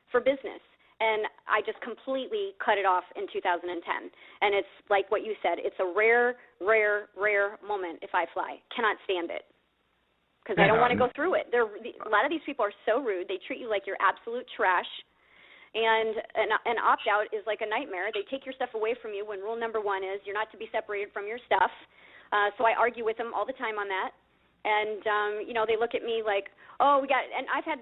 for business. And I just completely cut it off in 2010. And it's like what you said. It's a rare, rare, rare moment if I fly. Cannot stand it. Because I don't want to go through it. A lot of these people are so rude. They treat you like you're absolute trash. And an opt-out is like a nightmare. They take your stuff away from you when rule number 1 is you're not to be separated from your stuff. So I argue with them all the time on that. And, they look at me like, oh, and I've had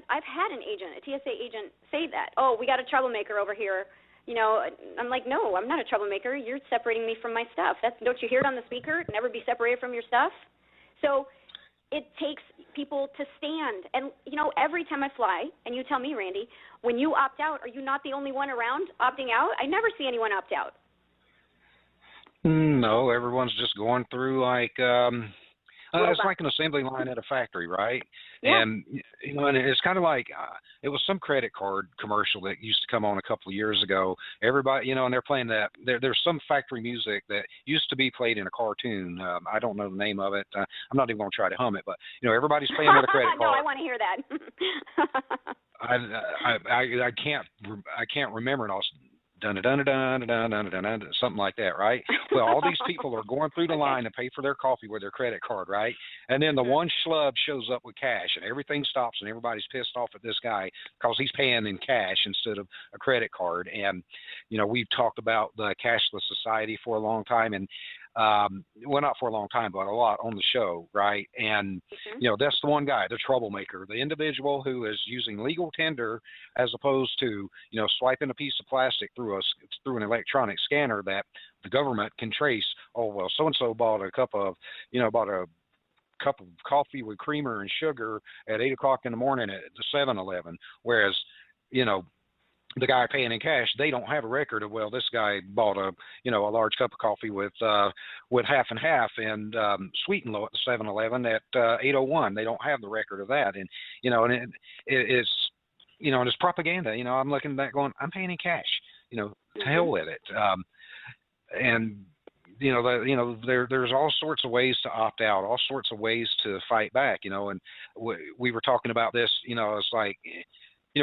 an agent, a TSA agent, say that. Oh, we got a troublemaker over here. I'm like, no, I'm not a troublemaker. You're separating me from my stuff. Don't you hear it on the speaker? Never be separated from your stuff. So it takes people to stand. And, every time I fly, and you tell me, Randy, when you opt out, are you not the only one around opting out? I never see anyone opt out. No, everyone's just going through like it's like an assembly line at a factory, right? Yeah. And and it's kind of like it was some credit card commercial that used to come on a couple of years ago. Everybody, and they're playing that. There's some factory music that used to be played in a cartoon. I don't know the name of it. I'm not even going to try to hum it, but everybody's playing with a credit card. No, I want to hear that. I can't remember it all. Something like that, right? Well, all these people are going through the line to pay for their coffee with their credit card, right? And then the one schlub shows up with cash, and everything stops, and everybody's pissed off at this guy because he's paying in cash instead of a credit card. And we've talked about the cashless society for a long time, and not for a long time, but a lot on the show, right? And that's the one guy, the troublemaker, the individual who is using legal tender as opposed to swiping a piece of plastic through an electronic scanner that the government can trace. Oh, well, so and so bought a cup of coffee with creamer and sugar at 8 o'clock in the morning at the 7-Eleven, whereas the guy paying in cash, they don't have a record of, well, this guy bought a large cup of coffee with half and half and sweet and low at the 7-Eleven at 8:01. They don't have the record of that, and it's and it's propaganda. I'm looking back going, I'm paying in cash. To hell with it. And there's all sorts of ways to opt out, all sorts of ways to fight back. And we were talking about this. It's like.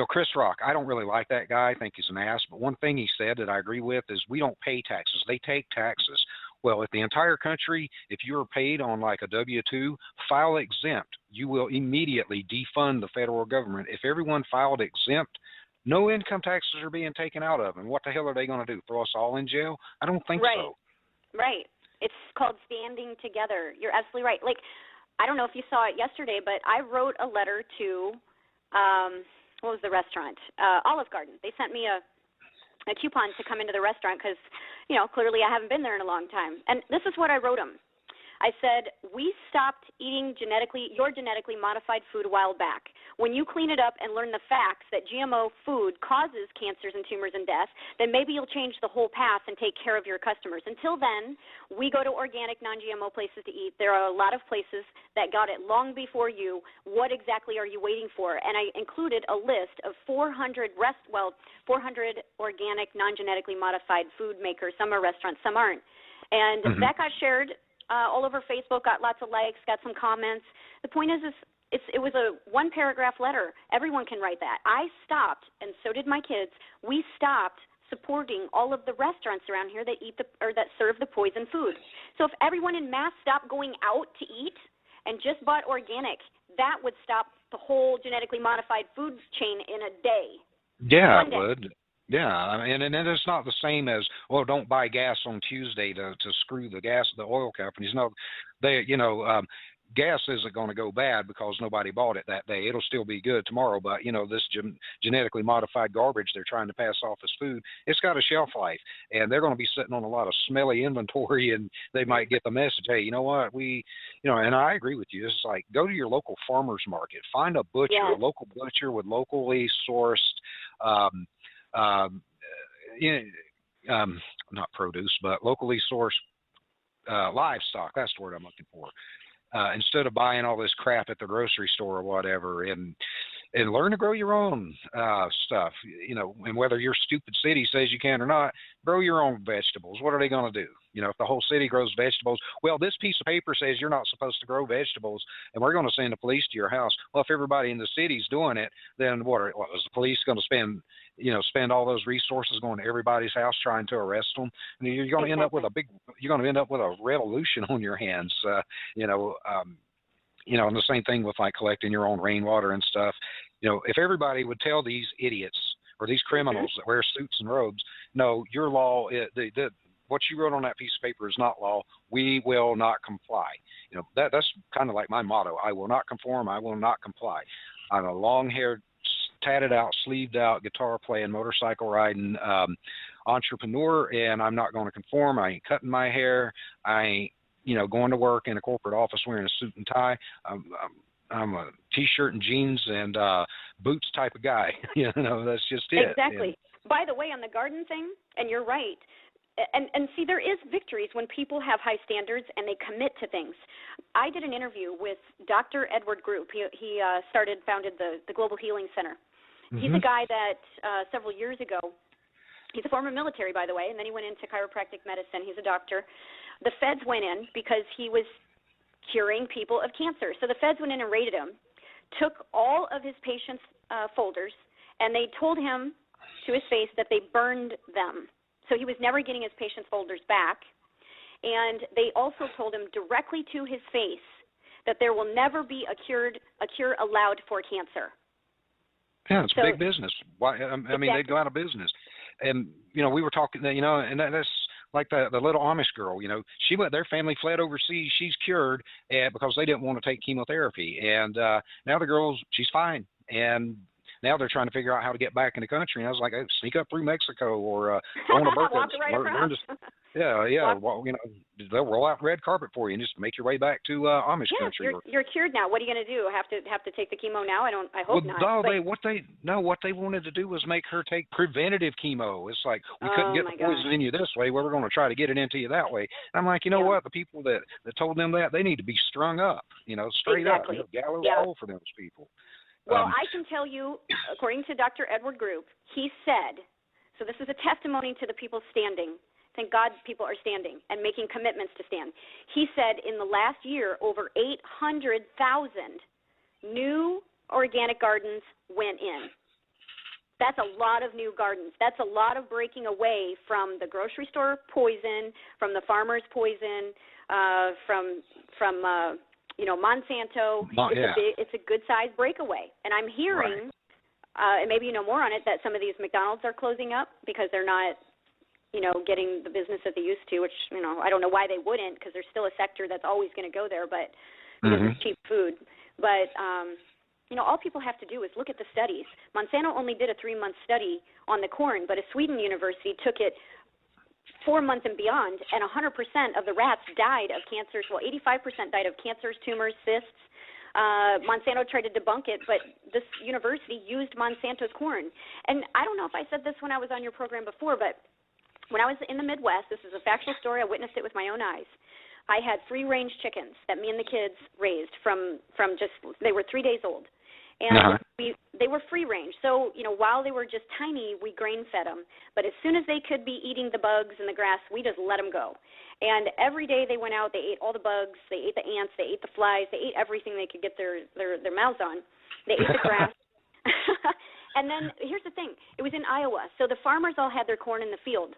Chris Rock, I don't really like that guy. I think he's an ass. But one thing he said that I agree with is we don't pay taxes. They take taxes. Well, if the entire country, if you're paid on like a W-2, file exempt, you will immediately defund the federal government. If everyone filed exempt, no income taxes are being taken out of them. What the hell are they going to do? Throw us all in jail? I don't think so. Right. It's called standing together. You're absolutely right. Like, I don't know if you saw it yesterday, but I wrote a letter to what was the restaurant? Olive Garden. They sent me a coupon to come into the restaurant because, clearly I haven't been there in a long time. And this is what I wrote them. I said, we stopped eating your genetically modified food a while back. When you clean it up and learn the facts that GMO food causes cancers and tumors and death, then maybe you'll change the whole path and take care of your customers. Until then, we go to organic, non-GMO places to eat. There are a lot of places that got it long before you. What exactly are you waiting for? And I included a list of 400 organic, non-genetically modified food makers. Some are restaurants, some aren't. And that got shared all over Facebook, got lots of likes, got some comments. The point is it was a one-paragraph letter. Everyone can write that. I stopped, and so did my kids. We stopped supporting all of the restaurants around here that that serve the poison food. So if everyone in mass stopped going out to eat and just bought organic, that would stop the whole genetically modified food chain in a day. Yeah, it would. Yeah, I mean, and it's not the same as, well, don't buy gas on Tuesday to screw the oil companies. No, gas isn't going to go bad because nobody bought it that day. It'll still be good tomorrow, but, this genetically modified garbage they're trying to pass off as food, it's got a shelf life, and they're going to be sitting on a lot of smelly inventory, and they might get the message, hey, you know what, and I agree with you. It's like, go to your local farmer's market. Find a butcher, a local butcher with locally sourced not produce, but locally sourced livestock. That's the word I'm looking for. Instead of buying all this crap at the grocery store or whatever, and learn to grow your own stuff. And whether your stupid city says you can or not, grow your own vegetables. What are they going to do? If the whole city grows vegetables, well, this piece of paper says you're not supposed to grow vegetables, and we're going to send the police to your house. Well, if everybody in the city's doing it, then what is the police going to spend all those resources going to everybody's house trying to arrest them? I mean, you're going to end up with a revolution on your hands. And the same thing with like collecting your own rainwater and stuff. If everybody would tell these idiots or these criminals that wear suits and robes, no, your law, what you wrote on that piece of paper is not law. We will not comply. That's kind of like my motto. I will not conform. I will not comply. I'm a long-haired, tatted out, sleeved out, guitar playing, motorcycle riding entrepreneur, and I'm not going to conform. I ain't cutting my hair. I ain't going to work in a corporate office wearing a suit and tie. I'm a T-shirt and jeans and boots type of guy. That's just it. Exactly. By the way, on the garden thing, and you're right, and see, there is victories when people have high standards and they commit to things. I did an interview with Dr. Edward Group. He founded the Global Healing Center. He's a guy that several years ago, he's a former military, by the way, and then he went into chiropractic medicine. He's a doctor. The feds went in because he was curing people of cancer. So the feds went in and raided him, took all of his patients' folders, and they told him to his face that they burned them. So he was never getting his patients' folders back. And they also told him directly to his face that there will never be a cure allowed for cancer. Yeah, it's big business. Why? I mean, they'd go out of business. And, we were talking, and that's like the little Amish girl, their family fled overseas. She's cured because they didn't want to take chemotherapy. And now the girl's, she's fine. And now they're trying to figure out how to get back in the country. And I was like, sneak up through Mexico or go on a birthday. Well, they'll roll out the red carpet for you and just make your way back to Amish country. You're cured now. What are you going to do? Have to take the chemo now? I hope not. What they wanted to do was make her take preventative chemo. It's like, we couldn't get the poison in you this way. Well, we're going to try to get it into you that way. And I'm like, you know what? The people that told them that, they need to be strung up. Straight up. Gallows roll for those people. Well, I can tell you, according to Dr. Edward Group, he said, so this is a testimony to the people standing. Thank God people are standing and making commitments to stand. He said in the last year, over 800,000 new organic gardens went in. That's a lot of new gardens. That's a lot of breaking away from the grocery store poison, from the farmer's poison, from Monsanto. It's a good-sized breakaway. And I'm hearing, and maybe you know more on it, that some of these McDonald's are closing up because they're not, getting the business that they used to, which, I don't know why they wouldn't, because there's still a sector that's always going to go there, but because it's cheap food. But, all people have to do is look at the studies. Monsanto only did a 3-month study on the corn, but a Sweden university took it 4 months and beyond, and 100% of the rats died of cancers. Well, 85% died of cancers, tumors, cysts. Monsanto tried to debunk it, but this university used Monsanto's corn. And I don't know if I said this when I was on your program before, but when I was in the Midwest, this is a factual story, I witnessed it with my own eyes. I had free-range chickens that me and the kids raised from just, they were 3 days old. And they were free-range. So, you know, while they were just tiny, we grain-fed them. But as soon as they could be eating the bugs and the grass, we just let them go. And every day they went out, they ate all the bugs, they ate the ants, they ate the flies, they ate everything they could get their mouths on. They ate the grass. And then here's the thing. It was in Iowa. So the farmers all had their corn in the field.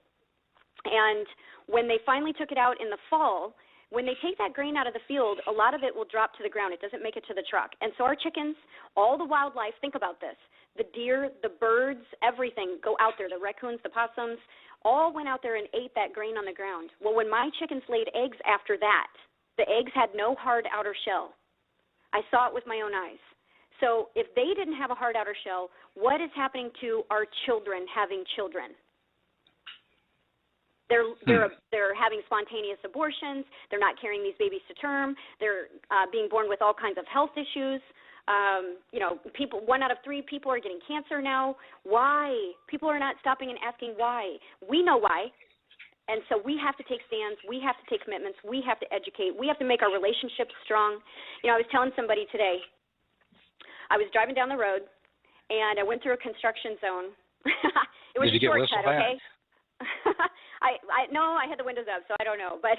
And when they finally took it out in the fall, when they take that grain out of the field, a lot of it will drop to the ground. It doesn't make it to the truck. And so our chickens, all the wildlife, think about this. The deer, the birds, everything go out there. The raccoons, the possums, all went out there and ate that grain on the ground. Well, when my chickens laid eggs after that, the eggs had no hard outer shell. I saw it with my own eyes. So if they didn't have a hard outer shell, what is happening to our children having children? They're having spontaneous abortions. They're not carrying these babies to term. They're being born with all kinds of health issues. You know, 1 out of 3 people are getting cancer now. Why? People are not stopping and asking why. We know why. And so we have to take stands. We have to take commitments. We have to educate. We have to make our relationships strong. You know, I was telling somebody today, I was driving down the road, and I went through a construction zone. It was a shortcut, okay? No, I had the windows up, so I don't know. But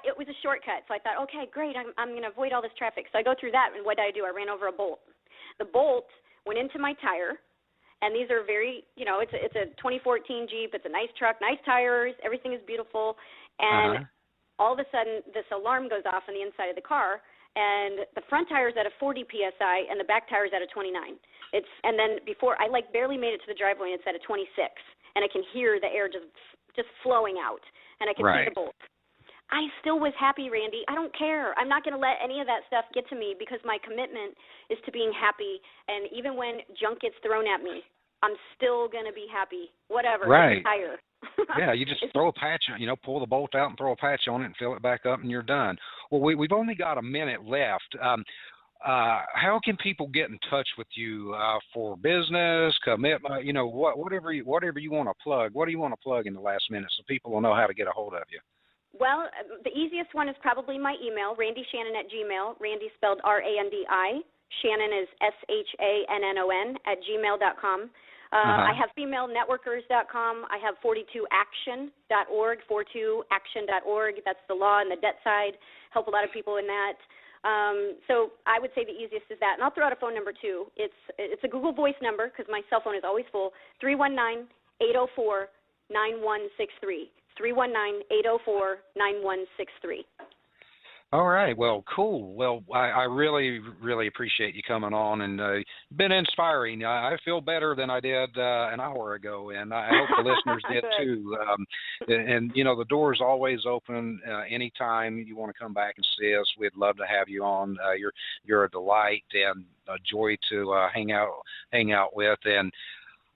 it was a shortcut, so I thought, okay, great, I'm going to avoid all this traffic. So I go through that, and what did I do? I ran over a bolt. The bolt went into my tire, and these are very, you know, it's a 2014 Jeep. It's a nice truck, nice tires, everything is beautiful. And all of a sudden, this alarm goes off on the inside of the car, and the front tire is at a 40 PSI, and the back tire is at a 29. And then before, I barely made it to the driveway, and it's at a 26. And I can hear the air just flowing out, and I can see the bolt. I still was happy, Randy. I don't care. I'm not going to let any of that stuff get to me because my commitment is to being happy, and even when junk gets thrown at me, I'm still going to be happy, whatever. Right. Tire. Yeah, you just throw a patch on, you know, pull the bolt out and throw a patch on it and fill it back up, and you're done. Well, we've only got a minute left. How can people get in touch with you for business, commitment, you know, whatever you want to plug? What do you want to plug in the last minute so people will know how to get a hold of you? Well, the easiest one is probably my email, randyshannon@gmail. Randy spelled R-A-N-D-I. Shannon is S-H-A-N-N-O-N @gmail.com. I have femalenetworkers.com. I have 42action.org, 42action.org. That's the law and the debt side. Help a lot of people in that. So I would say the easiest is that. And I'll throw out a phone number, too. It's a Google Voice number because my cell phone is always full, 319-804-9163. 319-804-9163. All right. Well, cool. Well, I really, really appreciate you coming on, and been inspiring. I feel better than I did an hour ago, and I hope the listeners did too. And, you know, the door is always open. Anytime you want to come back and see us, we'd love to have you on. You're a delight and a joy to hang out with. And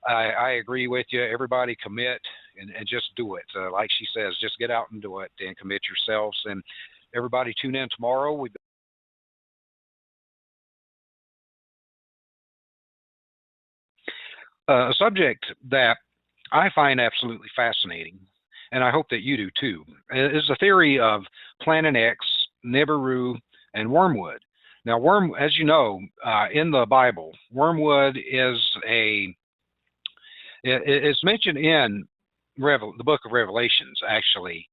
I agree with you. Everybody commit and just do it. Like she says, just get out and do it and commit yourselves. And everybody tune in tomorrow. A subject that I find absolutely fascinating, and I hope that you do too, is the theory of Planet X, Nibiru, and wormwood. Now, as you know, in the Bible, wormwood is it's mentioned in the book of Revelations, actually.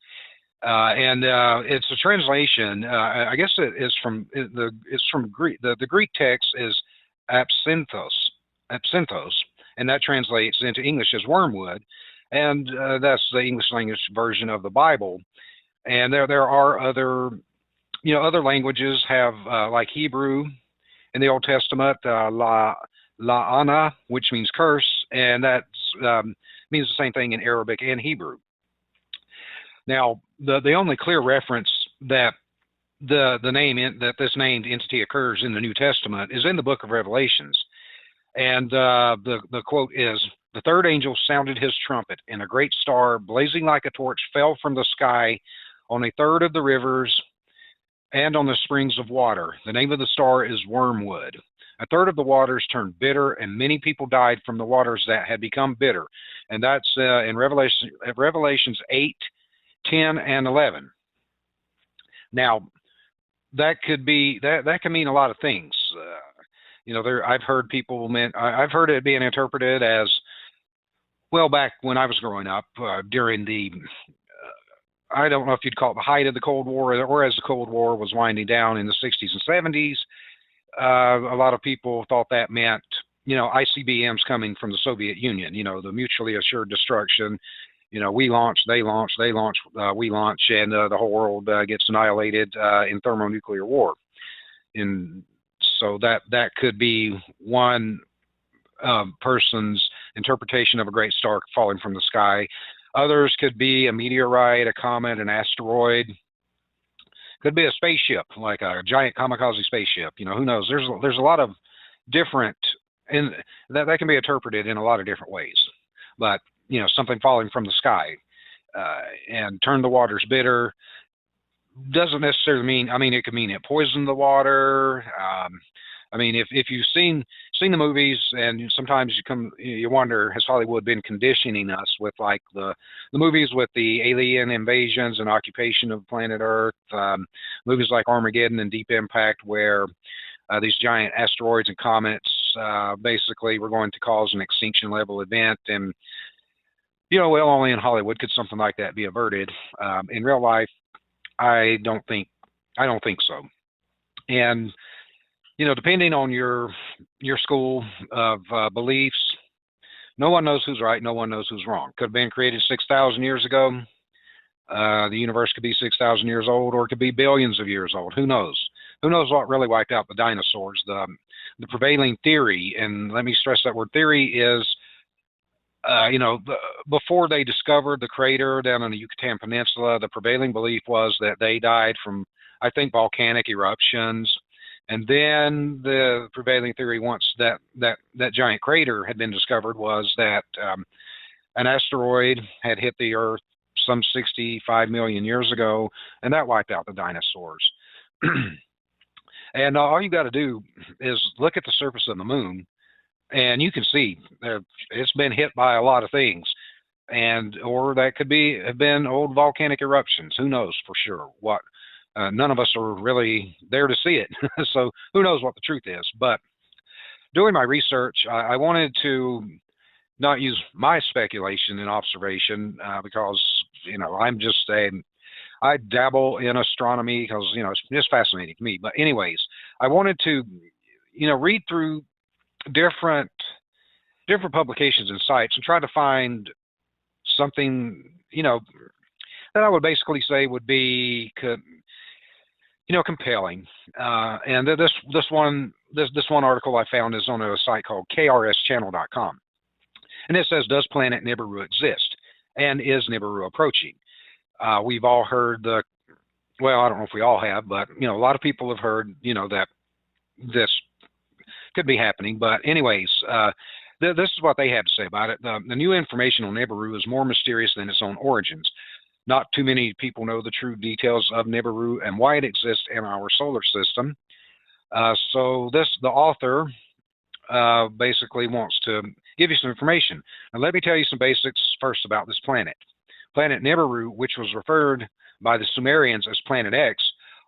And it's a translation. I guess it is it's from Greek. The Greek text is absinthos, and that translates into English as wormwood, and that's the English language version of the Bible. And there are other languages have like Hebrew in the Old Testament, la'ana, which means curse, and that means the same thing in Arabic and Hebrew. Now, the only clear reference that that this named entity occurs in the New Testament is in the book of Revelations, and the quote is, The third angel sounded his trumpet, and a great star, blazing like a torch, fell from the sky on a third of the rivers and on the springs of water. The name of the star is Wormwood. A third of the waters turned bitter, and many people died from the waters that had become bitter. And that's in Revelations 8, 10, and 11. Now, that could be that can mean a lot of things. I've heard I've heard it being interpreted as, well, back when I was growing up, during the I don't know if you'd call it the height of the Cold War, or as the Cold War was winding down in the 60s and 70s. A lot of people thought that meant, ICBMs coming from the Soviet Union, the mutually assured destruction. We launch, they launch, they launch, we launch, and the whole world gets annihilated in thermonuclear war. And so that could be one person's interpretation of a great star falling from the sky. Others could be a meteorite, a comet, an asteroid. Could be a spaceship, like a giant kamikaze spaceship. Who knows? There's a lot of different, and that can be interpreted in a lot of different ways. But something falling from the sky and turn the waters bitter doesn't necessarily mean. It could mean it poisoned the water. If you've seen the movies, and sometimes you wonder, has Hollywood been conditioning us with like the movies with the alien invasions and occupation of planet Earth, movies like Armageddon and Deep Impact, where these giant asteroids and comets basically were going to cause an extinction level event, and only in Hollywood could something like that be averted. In real life, I don't think so. And depending on your school of beliefs, no one knows who's right, no one knows who's wrong. Could have been created 6,000 years ago. The universe could be 6,000 years old, or it could be billions of years old. Who knows? Who knows what really wiped out the dinosaurs? The prevailing theory, and let me stress that word theory, is before they discovered the crater down on the Yucatan Peninsula, the prevailing belief was that they died from, I think, volcanic eruptions. And then the prevailing theory, once that giant crater had been discovered, was that an asteroid had hit the Earth some 65 million years ago, and that wiped out the dinosaurs. And all you got to do is look at the surface of the moon, and you can see it's been hit by a lot of things, or that could have been old volcanic eruptions. Who knows for sure what? None of us are really there to see it, so who knows what the truth is. But doing my research, I wanted to not use my speculation and observation because I dabble in astronomy because it's just fascinating to me. But anyways, I wanted to read through different publications and sites and try to find something that I would basically say would be compelling. And this one article I found is on a site called kRSchannel.com, and it says, "Does Planet Nibiru exist? And is Nibiru approaching?" We've all heard I don't know if we all have, but a lot of people have heard that this could be happening. But anyways, this is what they have to say about it. The new information on Nibiru is more mysterious than its own origins. Not too many people know the true details of Nibiru and why it exists in our solar system. So the author basically wants to give you some information. Now let me tell you some basics first about this planet. Planet Nibiru, which was referred by the Sumerians as Planet X,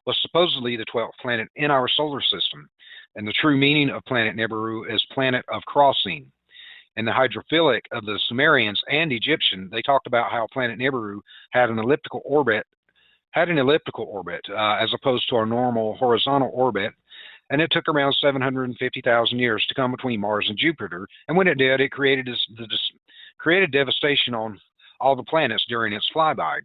was supposedly the 12th planet in our solar system. And the true meaning of Planet Nibiru is planet of crossing. In the hydrophilic of the Sumerians and Egyptian, they talked about how Planet Nibiru had an elliptical orbit, as opposed to our normal horizontal orbit, and it took around 750,000 years to come between Mars and Jupiter. And when it did, it created devastation on all the planets during its flyby.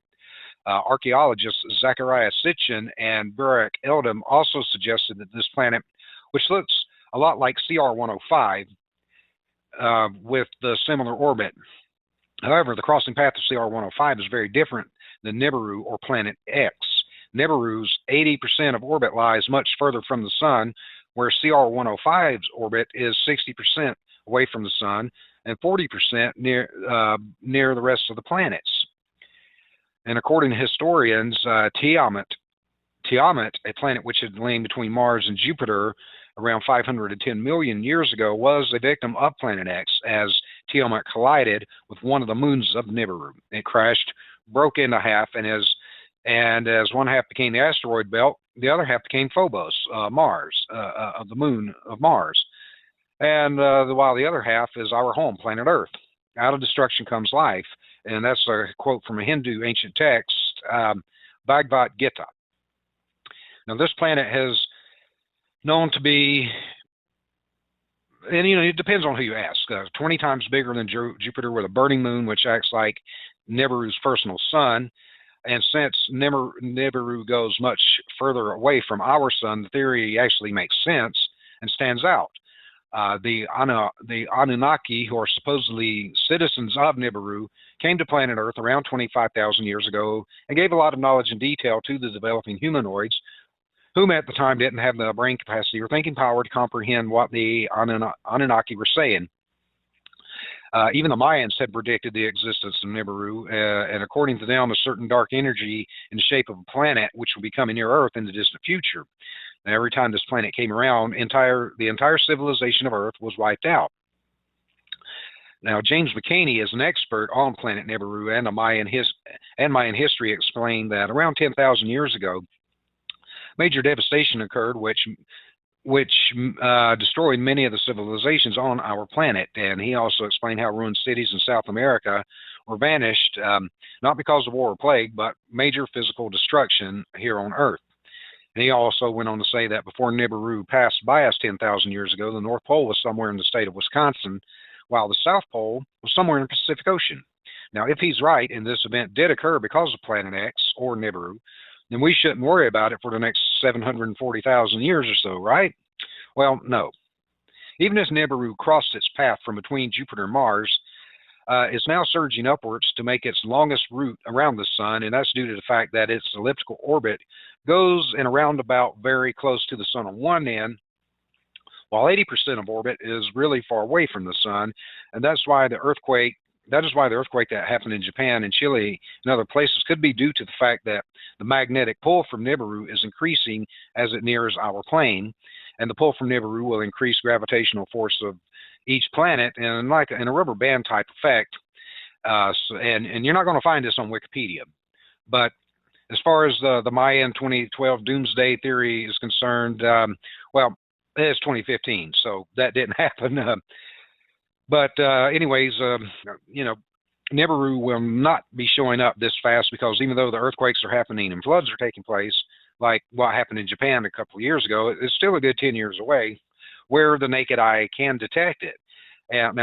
Archaeologists Zachariah Sitchin and Burak Eldam also suggested that this planet, which looks a lot like CR-105, with the similar orbit. However, the crossing path of CR-105 is very different than Nibiru or Planet X. Nibiru's 80% of orbit lies much further from the Sun, where CR-105's orbit is 60% away from the Sun, and 40% near the rest of the planets. And according to historians, Tiamat, a planet which had lain between Mars and Jupiter around 510 million years ago, was a victim of Planet X as Tiamat collided with one of the moons of Nibiru. It crashed, broke into half, and as one half became the asteroid belt, the other half became Phobos, Mars, of the moon of Mars. And while the other half is our home, planet Earth. Out of destruction comes life. And that's a quote from a Hindu ancient text, Bhagavad Gita. Now, this planet has known to be, and it depends on who you ask, 20 times bigger than Jupiter with a burning moon, which acts like Nibiru's personal sun. And since Nibiru goes much further away from our sun, the theory actually makes sense and stands out. The Anunnaki, who are supposedly citizens of Nibiru, came to planet Earth around 25,000 years ago and gave a lot of knowledge and detail to the developing humanoids, whom at the time didn't have the brain capacity or thinking power to comprehend what the Anunnaki were saying. Even the Mayans had predicted the existence of Nibiru, and according to them, a certain dark energy in the shape of a planet which will be coming near Earth in the distant future. And every time this planet came around, the entire civilization of Earth was wiped out. Now, James McCaney is an expert on planet Nibiru and Mayan history, explained that around 10,000 years ago, major devastation occurred, which destroyed many of the civilizations on our planet. And he also explained how ruined cities in South America were vanished, not because of war or plague, but major physical destruction here on Earth. And he also went on to say that before Nibiru passed by us 10,000 years ago, the North Pole was somewhere in the state of Wisconsin, while the South Pole was somewhere in the Pacific Ocean. Now, if he's right, and this event did occur because of Planet X or Nibiru, then we shouldn't worry about it for the next 740,000 years or so, right? Well, no. Even as Nibiru crossed its path from between Jupiter and Mars, it's now surging upwards to make its longest route around the sun, and that's due to the fact that its elliptical orbit goes in a roundabout very close to the sun on one end, while 80% of orbit is really far away from the sun, and that is why the earthquake that happened in Japan and Chile and other places could be due to the fact that the magnetic pull from Nibiru is increasing as it nears our plane, and the pull from Nibiru will increase gravitational force of each planet in a rubber band type effect. And you're not going to find this on Wikipedia, but as far as the Mayan 2012 doomsday theory is concerned, well, it's 2015, so that didn't happen. Anyways, Nibiru will not be showing up this fast, because even though the earthquakes are happening and floods are taking place, like what happened in Japan a couple of years ago, it's still a good 10 years away, where the naked eye can detect it. And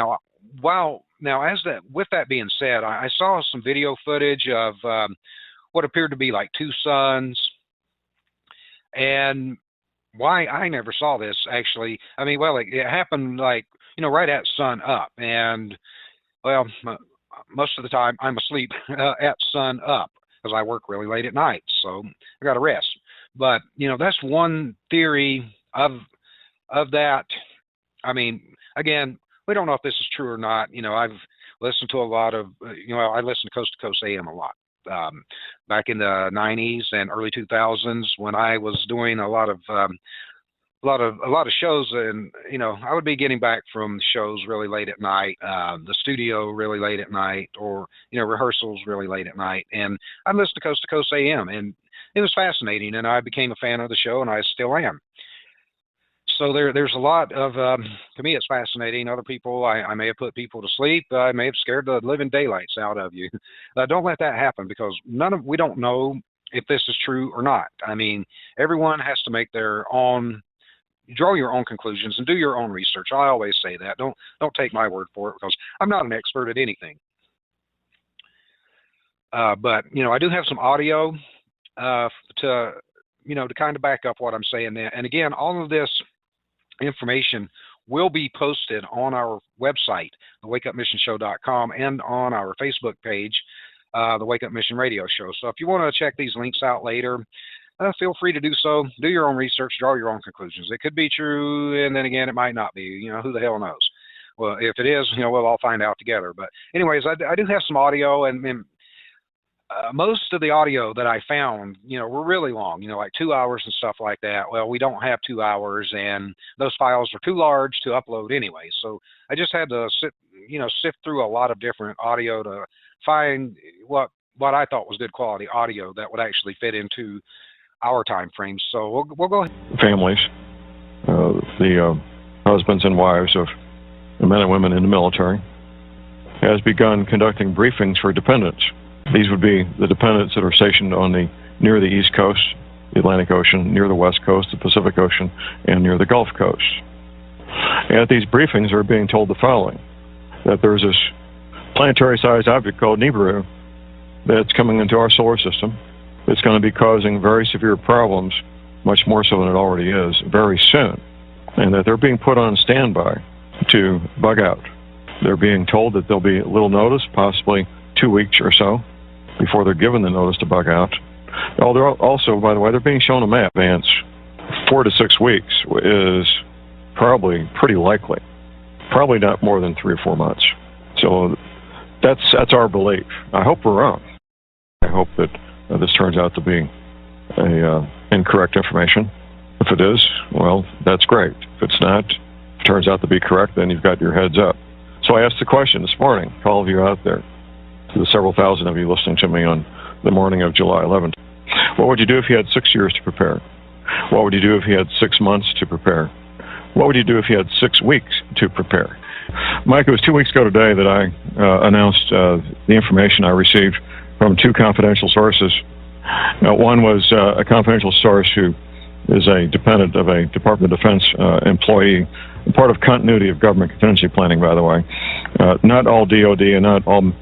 with that being said, I saw some video footage of what appeared to be like two suns, and why I never saw this actually. I mean, well, it happened right at sun up, and well, most of the time I'm asleep at sun up because I work really late at night, so I got to rest. But that's one theory of that. I mean, again, we don't know if this is true or not. I've listened to a lot of, I listened to Coast to Coast AM a lot back in the 90s and early 2000s when I was doing a lot of shows, and I would be getting back from shows really late at night, the studio really late at night, or rehearsals really late at night, and I listened to Coast AM, and it was fascinating, and I became a fan of the show, and I still am. So there's a lot of, to me, it's fascinating. Other people, I may have put people to sleep. I may have scared the living daylights out of you. Don't let that happen, because we don't know if this is true or not. I mean, everyone has to make their own, draw your own conclusions and do your own research. I always say that. Don't take my word for it, because I'm not an expert at anything. But I do have some audio to kind of back up what I'm saying. And again, all of this information will be posted on our website, thewakeupmissionshow.com, and on our Facebook page, the Wake Up Mission Radio Show. So if you want to check these links out later, feel free to do so. Do your own research, draw your own conclusions. It could be true, and then again, it might not be. Who the hell knows? Well, if it is, we'll all find out together. But anyways, I do have some audio, and most of the audio that I found, were really long, like 2 hours and stuff like that. Well, we don't have 2 hours, and those files are too large to upload anyway. So I just had to sift through a lot of different audio to find what I thought was good quality audio that would actually fit into our time frames. So we'll go ahead. Families, the husbands and wives of the men and women in the military, has begun conducting briefings for dependents. These would be the dependents that are stationed near the East Coast, the Atlantic Ocean, near the West Coast, the Pacific Ocean, and near the Gulf Coast. And at these briefings, they're being told the following: that there's this planetary-sized object called Nibiru that's coming into our solar system. It's going to be causing very severe problems, much more so than it already is, very soon, and that they're being put on standby to bug out. They're being told that there'll be little notice, possibly 2 weeks or so, before they're given the notice to bug out. They're also, by the way, they're being shown a map. Advance 4 to 6 weeks is probably pretty likely. Probably not more than 3 or 4 months. So that's our belief. I hope we're wrong. I hope that this turns out to be incorrect information. If it is, well, that's great. If it's not, if it turns out to be correct, then you've got your heads up. So I asked the question this morning to all of you out there, to the several thousand of you listening to me on the morning of July 11th. What would you do if you had 6 years to prepare? What would you do if you had 6 months to prepare? What would you do if you had 6 weeks to prepare? Mike, it was 2 weeks ago today that I announced the information I received from 2 confidential sources. One was a confidential source who is a dependent of a Department of Defense employee, part of continuity of government contingency planning, by the way. Not all DOD and not all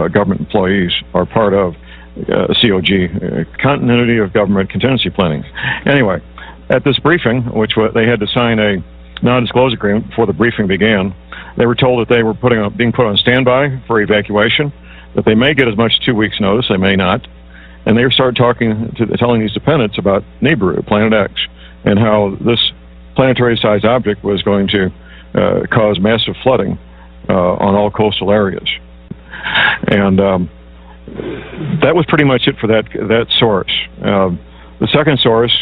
government employees are part of COG, continuity of government contingency planning. Anyway, at this briefing, which they had to sign a non-disclosure agreement before the briefing began, they were told that they were being put on standby for evacuation, that they may get as much as 2 weeks' notice, they may not. And they started telling these dependents about Nibiru, Planet X, and how this planetary-sized object was going to cause massive flooding on all coastal areas. And that was pretty much it for that source. The second source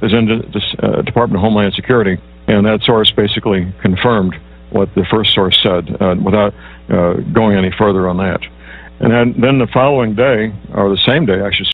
is in the Department of Homeland Security, and that source basically confirmed what the first source said without going any further on that. And then the following day, or the same day, I should say,